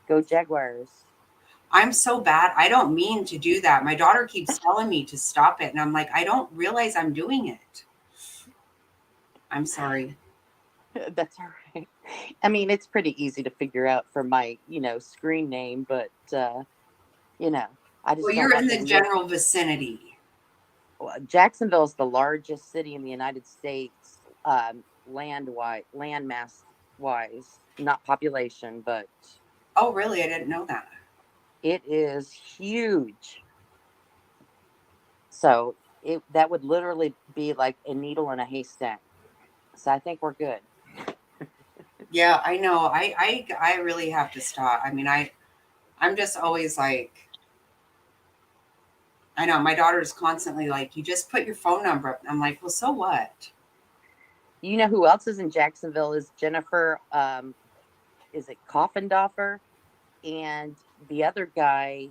Go Jaguars. I'm so bad. I don't mean to do that. My daughter keeps telling me to stop it, and I'm like, I don't realize I'm doing it. I'm sorry. That's all right. I mean, it's pretty easy to figure out from my, screen name, but I Well, just don't you're in want to the live. general vicinity. Jacksonville is the largest city in the United States, landmass wise, not population, but Oh, really? I didn't know that. it is huge. So that would literally be like a needle in a haystack. So I think we're good. Yeah, I know. I really have to stop. I mean, I'm just always like, I know my daughter's constantly like, you just put your phone number up. I'm like, well, so what? You know who else is in Jacksonville is Jennifer. Is it Coffendorfer? And the other guy,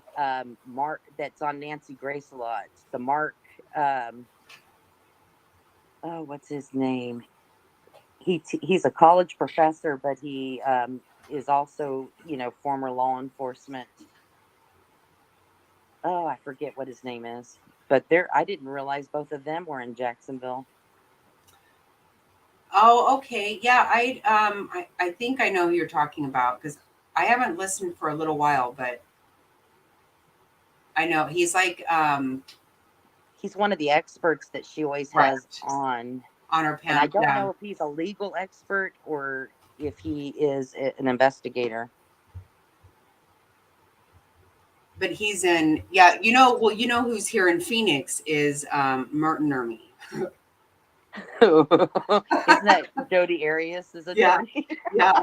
Mark, that's on Nancy Grace a lot. The Mark. Um, oh, what's his name? He's a college professor, but he is also former law enforcement. Oh, I forget what his name is, but I didn't realize both of them were in Jacksonville. Oh, okay. Yeah, I think I know who you're talking about because I haven't listened for a little while, but I know he's like He's one of the experts that she always right has on, on our and I panel. don't Yeah, know if he's a legal expert or if he is an investigator. but he's in. Yeah, you know. Well, you know who's here in Phoenix is Merton Ermy. Isn't that Jody Arias' Yeah, attorney? yeah.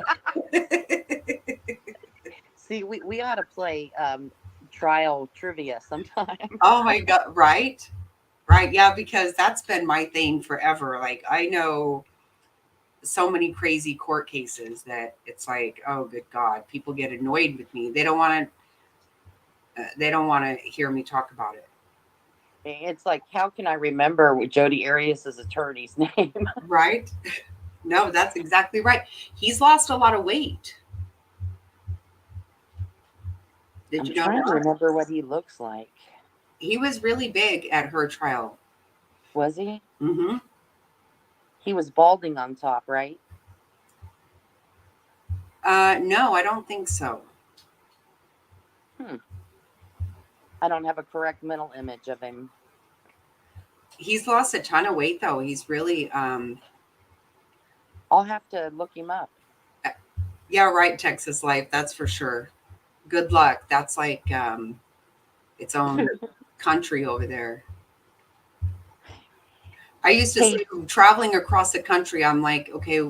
See, we ought to play trial trivia sometime. Oh my God! Right, right. Yeah, because that's been my thing forever. Like I know so many crazy court cases that it's like, oh, good God, people get annoyed with me. They don't want to. They don't want to hear me talk about it. It's like, how can I remember Jody Arias' attorney's name? Right? No, that's exactly right. He's lost a lot of weight. Did I'm you know trying to that? remember what he looks like. He was really big at her trial. Was he? Mm-hmm. He was balding on top, right? No, I don't think so. Hmm. I don't have a correct mental image of him. He's lost a ton of weight, though. He's really, I'll have to look him up. yeah, right. Texas life, that's for sure. Good luck. That's like its own country over there. I used to Hey, say, traveling across the country, I'm like, okay,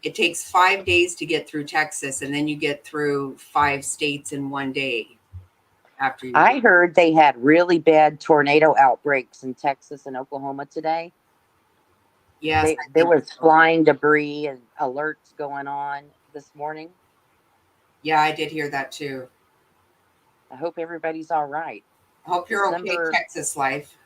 it takes 5 days to get through Texas, and then you get through 5 states in one day after you. I heard they had really bad tornado outbreaks in Texas and Oklahoma today. Yes, I There think was so. flying debris and alerts going on this morning. Yeah, I did hear that too. I hope everybody's all right. Hope you're okay, December Texas life.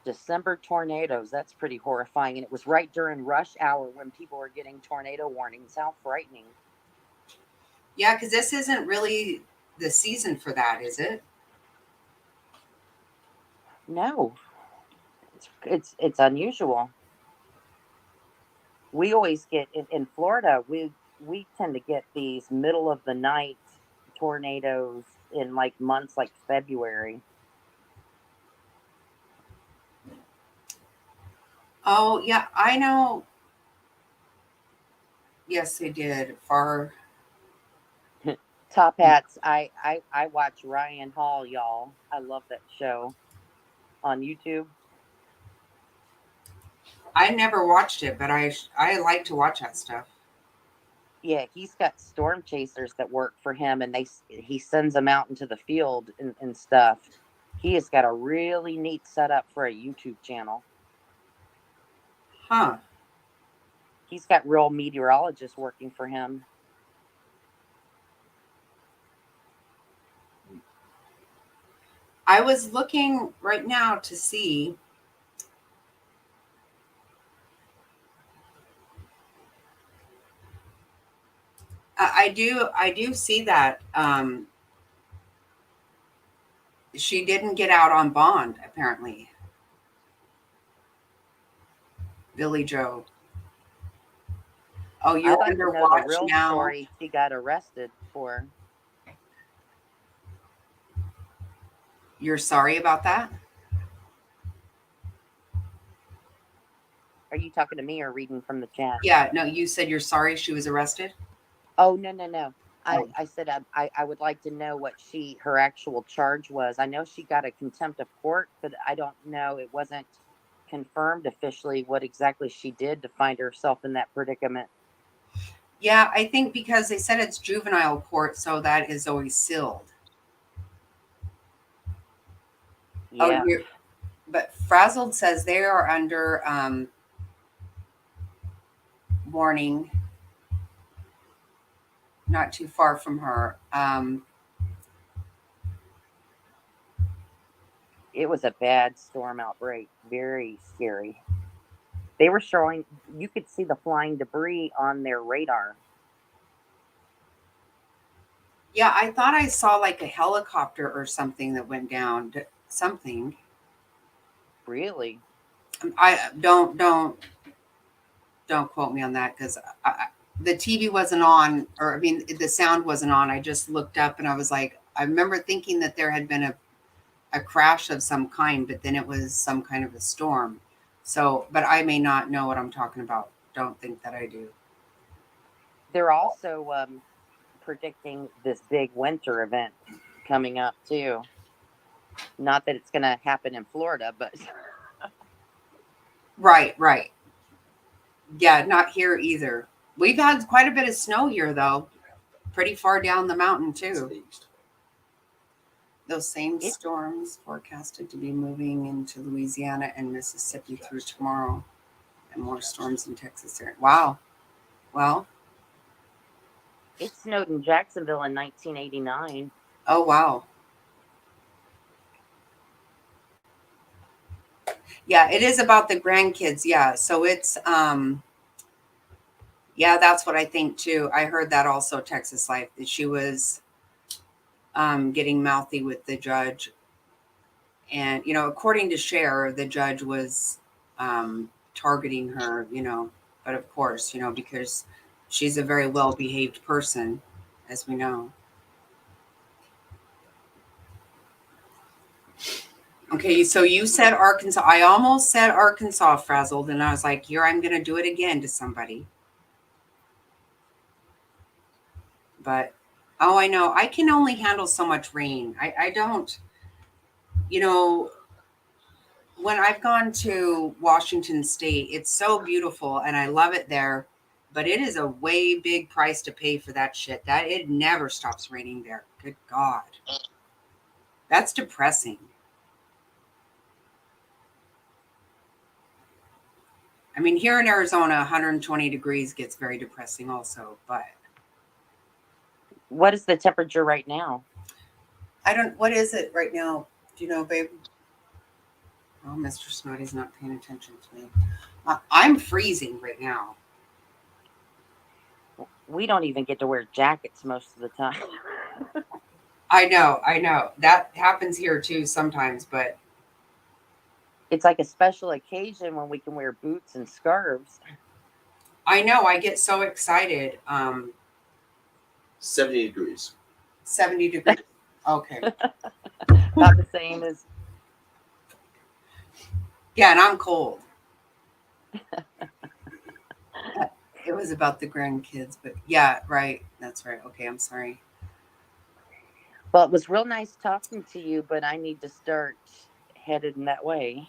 December tornadoes, that's pretty horrifying. And it was right during rush hour when people were getting tornado warnings. How frightening. Yeah, because this isn't really the season for that, is it? No, it's unusual. We always get in Florida, we tend to get these middle of the night tornadoes in like months like February. Oh, yeah, I know. Yes, they did. Far. Top hats. I watch Ryan Hall, y'all. I love that show on YouTube. I never watched it, but I like to watch that stuff. Yeah, he's got storm chasers that work for him, and he sends them out into the field and stuff. He has got a really neat setup for a YouTube channel. Huh. He's got real meteorologists working for him. I was looking right now to see. I do see that she didn't get out on bond apparently. Billy Joe. Oh, I'd you're like under to know the watch real now. story she got arrested for. You're sorry about that? Are you talking to me or reading from the chat? Yeah, no, you said you're sorry she was arrested? Oh, no. Oh. I said I would like to know what her actual charge was. I know she got a contempt of court, but I don't know. It wasn't confirmed officially what exactly she did to find herself in that predicament. Yeah, I think because they said it's juvenile court, so that is always sealed. Yeah. Oh, but Frazzled says they are under warning, not too far from her. It was a bad storm outbreak. Very scary. They were showing, you could see the flying debris on their radar. Yeah, I thought I saw like a helicopter or something that went down. Something. Really? I don't quote me on that because the TV wasn't on, or I mean, the sound wasn't on. I just looked up and I was like, I remember thinking that there had been a crash of some kind, but then it was some kind of a storm. So, but I may not know what I'm talking about. Don't think that I do. They're also predicting this big winter event coming up too. Not that it's going to happen in Florida, but Right. Yeah, not here either. We've had quite a bit of snow here, though. Pretty far down the mountain, too. Those same storms forecasted to be moving into Louisiana and Mississippi through tomorrow. And more storms in Texas. Wow. Well. it snowed in Jacksonville in 1989. Oh, wow. Yeah, it is about the grandkids. Yeah. So it's, yeah, that's what I think too. I heard that also, Texas Life, that she was getting mouthy with the judge. And, according to Cher, the judge was targeting her, but of course, because she's a very well-behaved person, as we know. Okay, so you said Arkansas. I almost said Arkansas, Frazzled, and I was like, here, I'm going to do it again to somebody. But, oh, I know. I can only handle so much rain. I don't, when I've gone to Washington State, it's so beautiful and I love it there, but it is a way big price to pay for that shit. That it never stops raining there. Good God. That's depressing. I mean, here in Arizona, 120 degrees gets very depressing also, but. What is the temperature right now? What is it right now? Do you know, babe? Oh, Mr. Snotty's not paying attention to me. I'm freezing right now. We don't even get to wear jackets most of the time. I know. That happens here too sometimes, but. It's like a special occasion when we can wear boots and scarves. I know. I get so excited. 70 degrees. 70 degrees. Okay. About the same as. Yeah, and I'm cold. It was about the grandkids, but yeah, right. That's right. Okay, I'm sorry. Well, it was real nice talking to you, but I need to start headed in that way.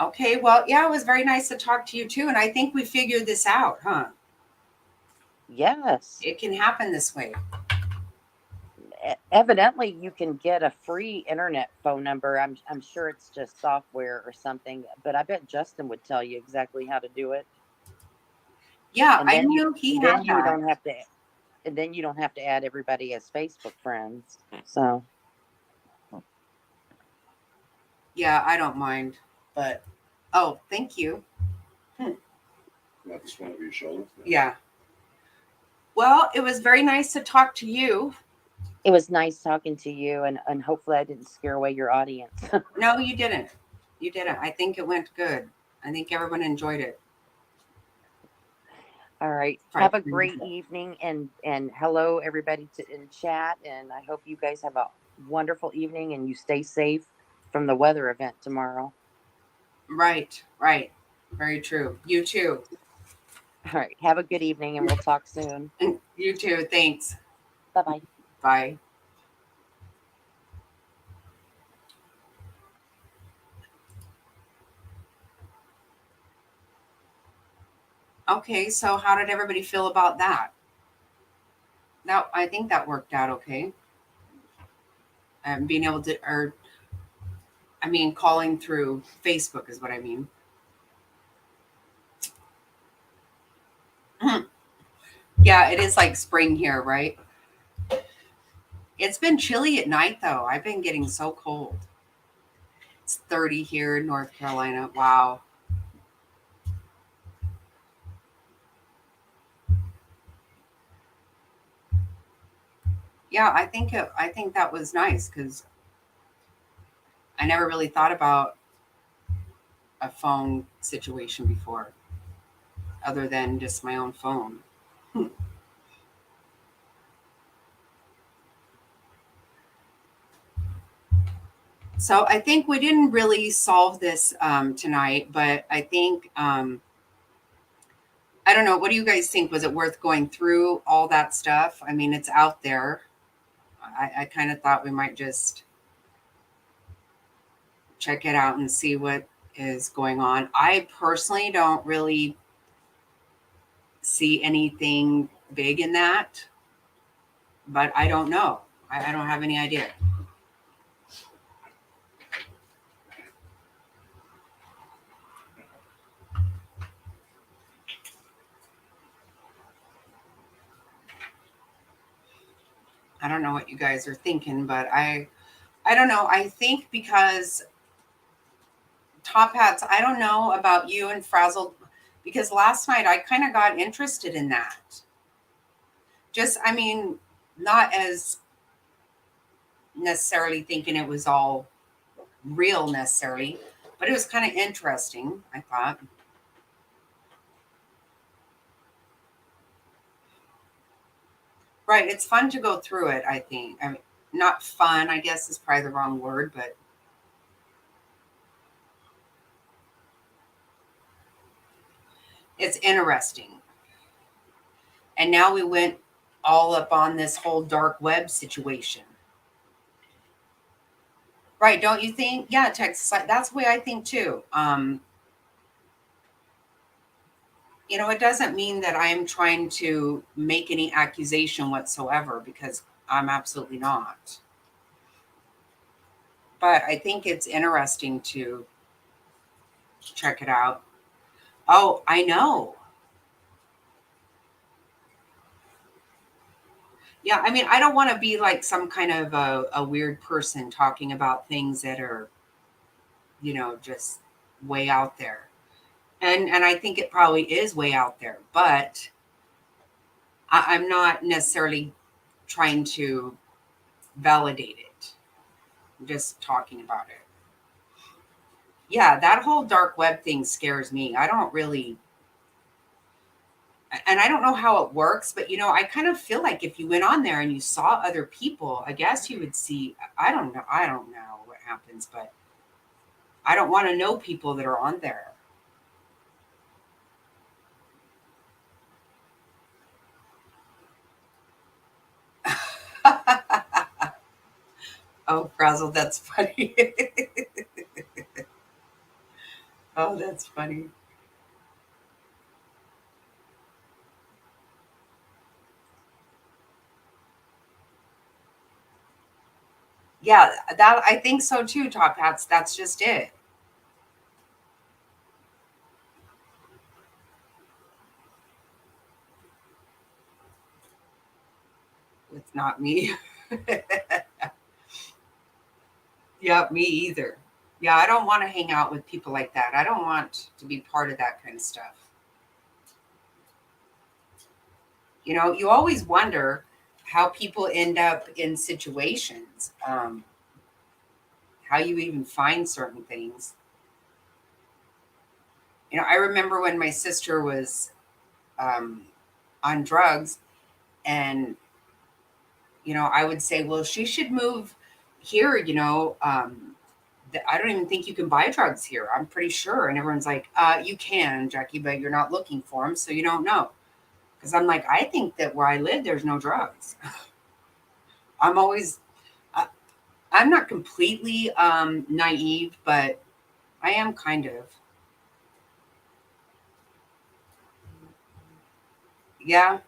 Okay, well, yeah, it was very nice to talk to you too. And I think we figured this out, huh? Yes. It can happen this way. Evidently, you can get a free internet phone number. I'm sure it's just software or something, but I bet Justin would tell you exactly how to do it. Yeah, I knew he had then you that. don't have to, and then you don't have to add everybody as Facebook friends. So. Yeah, I don't mind, but thank you. Not just one of your shoulders. Yeah. Well, it was very nice to talk to you. It was nice talking to you, and hopefully I didn't scare away your audience. No, you didn't. I think it went good. I think everyone enjoyed it. All right. Have a great evening, and hello everybody in chat. And I hope you guys have a wonderful evening and you stay safe from the weather event tomorrow. Right. Very true. You too. All right. Have a good evening, and we'll talk soon. You too. Thanks. Bye-bye. Bye. Okay, so how did everybody feel about that? That I think that worked out okay. Being able to, or I mean, calling through Facebook is what I mean. Yeah, it is like spring here, right? It's been chilly at night though. I've been getting so cold. It's 30 here in North Carolina. Wow. Yeah, I think that was nice because I never really thought about a phone situation before, other than just my own phone. So I think we didn't really solve this tonight, but I think I don't know. What do you guys think? Was it worth going through all that stuff? I mean, it's out there. I kind of thought we might just check it out and see what is going on. I personally don't really see anything big in that, but I don't know. I don't have any idea. I don't know what you guys are thinking, but I don't know. I think because Top Hats, I don't know about you and Frazzled, because last night I kind of got interested in that. Just, I mean, not as necessarily thinking it was all real necessarily, but it was kind of interesting, I thought. Right, it's fun to go through it, I think. I mean, not fun, I guess is probably the wrong word, but it's interesting. And now we went all up on this whole dark web situation. Right, don't you think? Yeah, Texas, that's the way I think too. You know, it doesn't mean that I'm trying to make any accusation whatsoever, because I'm absolutely not. But I think it's interesting to check it out. Oh, I know. Yeah, I mean, I don't want to be like some kind of a weird person talking about things that are, just way out there. And I think it probably is way out there, but I'm not necessarily trying to validate it. I'm just talking about it. Yeah, that whole dark web thing scares me. I don't really, and I don't know how it works, but I kind of feel like if you went on there and you saw other people, I guess you would see, I don't know what happens, but I don't want to know people that are on there. Oh, Frazzle, that's funny. Oh, that's funny. Yeah, that I think so too, Top Hats. That's just it. It's not me. Yeah, me either. Yeah, I don't want to hang out with people like that. I don't want to be part of that kind of stuff. You always wonder how people end up in situations, how you even find certain things. I remember when my sister was on drugs. And, I would say, well, she should move here, I don't even think you can buy drugs here. I'm pretty sure. And everyone's like, you can, Jackie, but you're not looking for them, so you don't know. Because I'm like, I think that where I live, there's no drugs. I'm always, I'm not completely naive, but I am kind of. Yeah,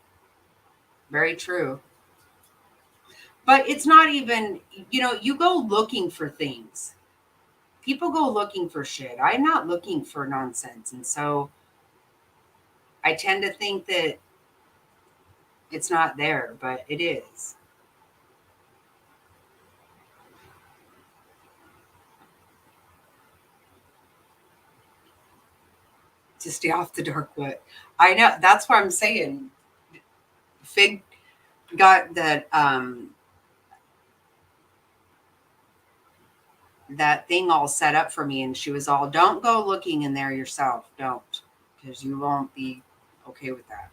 very true. But it's not even, you go looking for things. People go looking for shit. I'm not looking for nonsense. And so I tend to think that it's not there, but it is. To stay off the dark web. I know, that's what I'm saying. Fig got that thing all set up for me, and she was all, don't go looking in there yourself. Don't, because you won't be okay with that.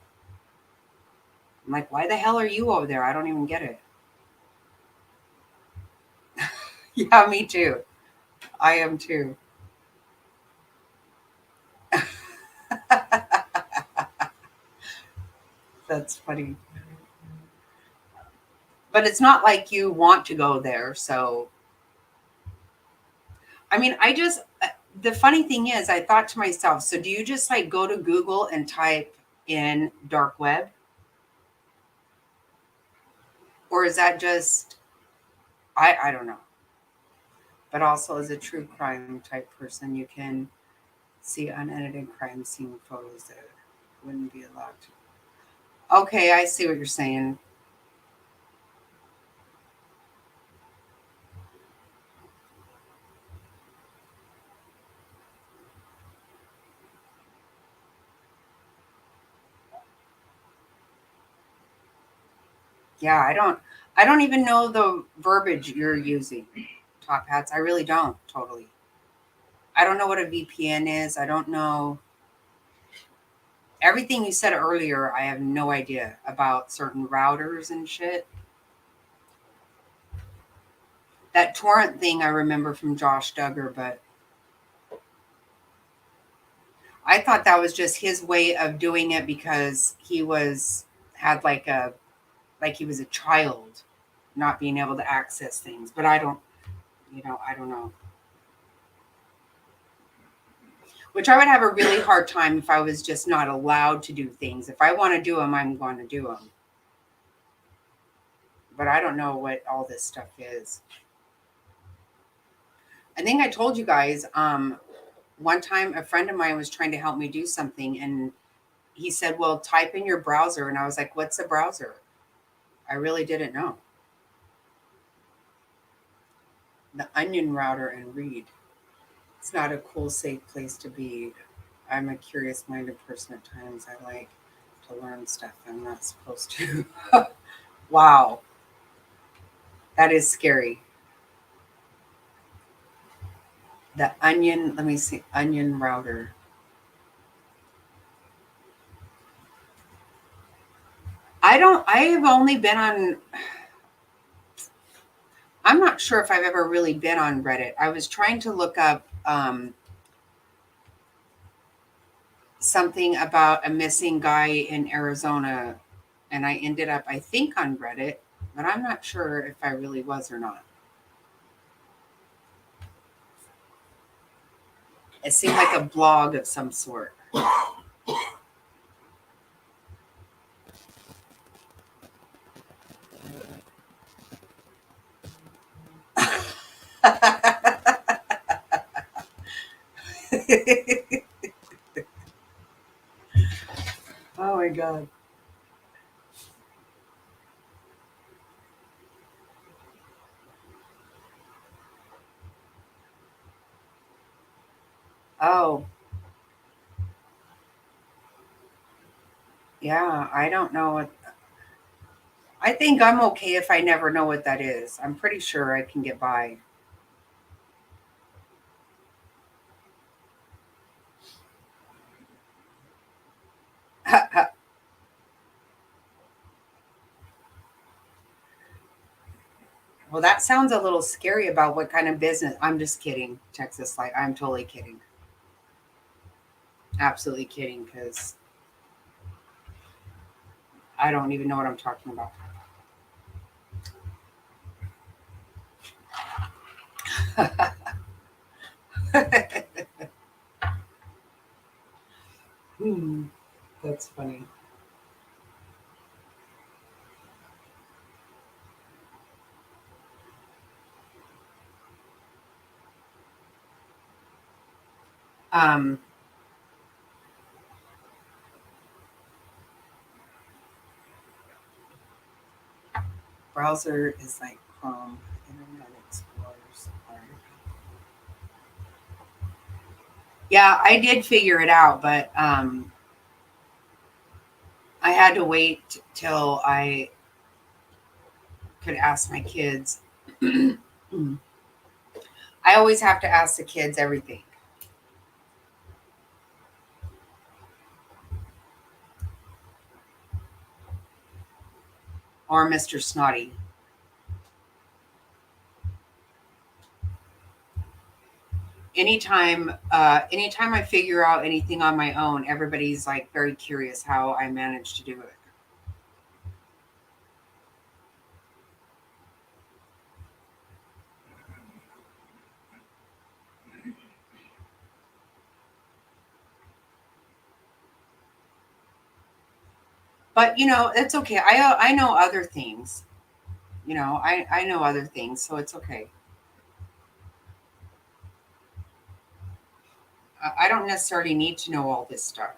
I'm like, why the hell are you over there? I don't even get it. Yeah, me too. I am too. That's funny. But it's not like you want to go there. So, I mean, the funny thing is, I thought to myself, so do you just like go to Google and type in dark web? Or is that just, I don't know. But also, as a true crime type person, you can see unedited crime scene photos that wouldn't be allowed to. Okay, I see what you're saying. Yeah, I don't even know the verbiage you're using, Top Hats. I really don't totally. I don't know what a VPN is. I don't know everything you said earlier. I have no idea about certain routers and shit. That torrent thing I remember from Josh Duggar, but I thought that was just his way of doing it because had like he was a child, not being able to access things. But I don't know. Which I would have a really hard time if I was just not allowed to do things. If I want to do them, I'm going to do them. But I don't know what all this stuff is. I think I told you guys, one time a friend of mine was trying to help me do something, and he said, well, type in your browser. And I was like, what's a browser? I really didn't know. The Onion router and read. It's not a cool, safe place to be. I'm a curious-minded person at times. I like to learn stuff I'm not supposed to. Wow. That is scary. The Onion, let me see, Onion router. I have only been on, I'm not sure if I've ever really been on Reddit. I was trying to look up something about a missing guy in Arizona, and I ended up, I think, on Reddit, but I'm not sure if I really was or not. It seemed like a blog of some sort. Oh my God. Oh, yeah. I don't know what. I think I'm okay if I never know what that is. I'm pretty sure I can get by. Well, that sounds a little scary about what kind of business. I'm just kidding, Texas Light. I'm totally kidding. Absolutely kidding, because I don't even know what I'm talking about. That's funny. Um, browser is like Chrome, Internet Explorer. Yeah, I did figure it out, but I had to wait till I could ask my kids. I always have to ask the kids everything. Or Mr. Snotty. Anytime I figure out anything on my own, everybody's like very curious how I managed to do it. But it's okay. I know other things. I know other things, so it's okay. I don't necessarily need to know all this stuff.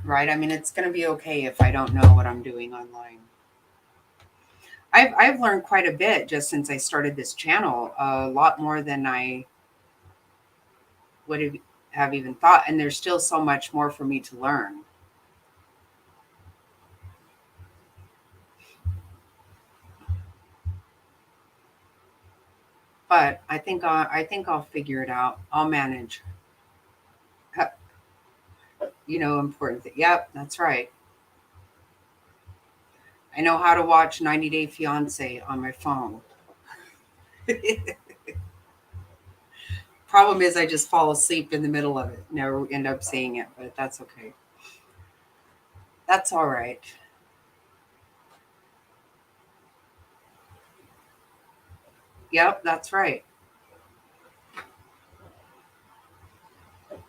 Right? I mean, it's going to be okay if I don't know what I'm doing online. I've learned quite a bit just since I started this channel, a lot more than I would have even thought. And there's still so much more for me to learn. But I think I'll figure it out. I'll manage. Important thing. Yep, that's right. I know how to watch 90 Day Fiance on my phone. Problem is, I just fall asleep in the middle of it. Never end up seeing it, but that's okay. That's all right. Yep, that's right.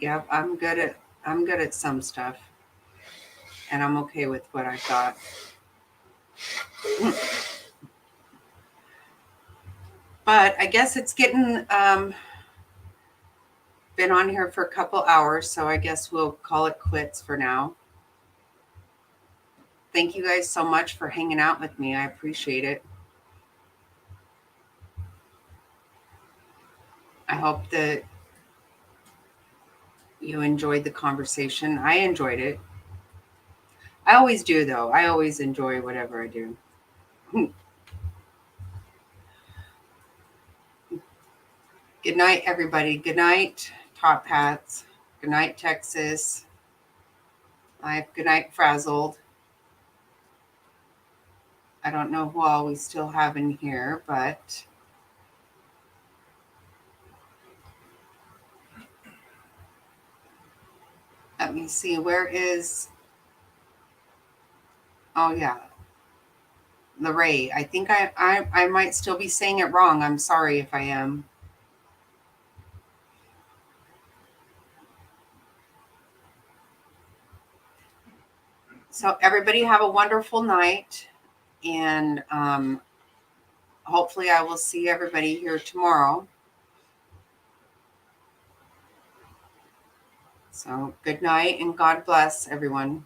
Yep, I'm good at some stuff, and I'm okay with what I got. But I guess it's getting been on here for a couple hours, so I guess we'll call it quits for now. Thank you guys so much for hanging out with me. I appreciate it. I hope that you enjoyed the conversation. I enjoyed it. I always do, though. I always enjoy whatever I do. Good night, everybody. Good night, Top Hats. Good night, Texas. Good night, Frazzled. I don't know who all we still have in here, but let me see. Where is... Oh, yeah. Lorraine. I think I might still be saying it wrong. I'm sorry if I am. So everybody have a wonderful night, and hopefully I will see everybody here tomorrow. So good night and God bless everyone.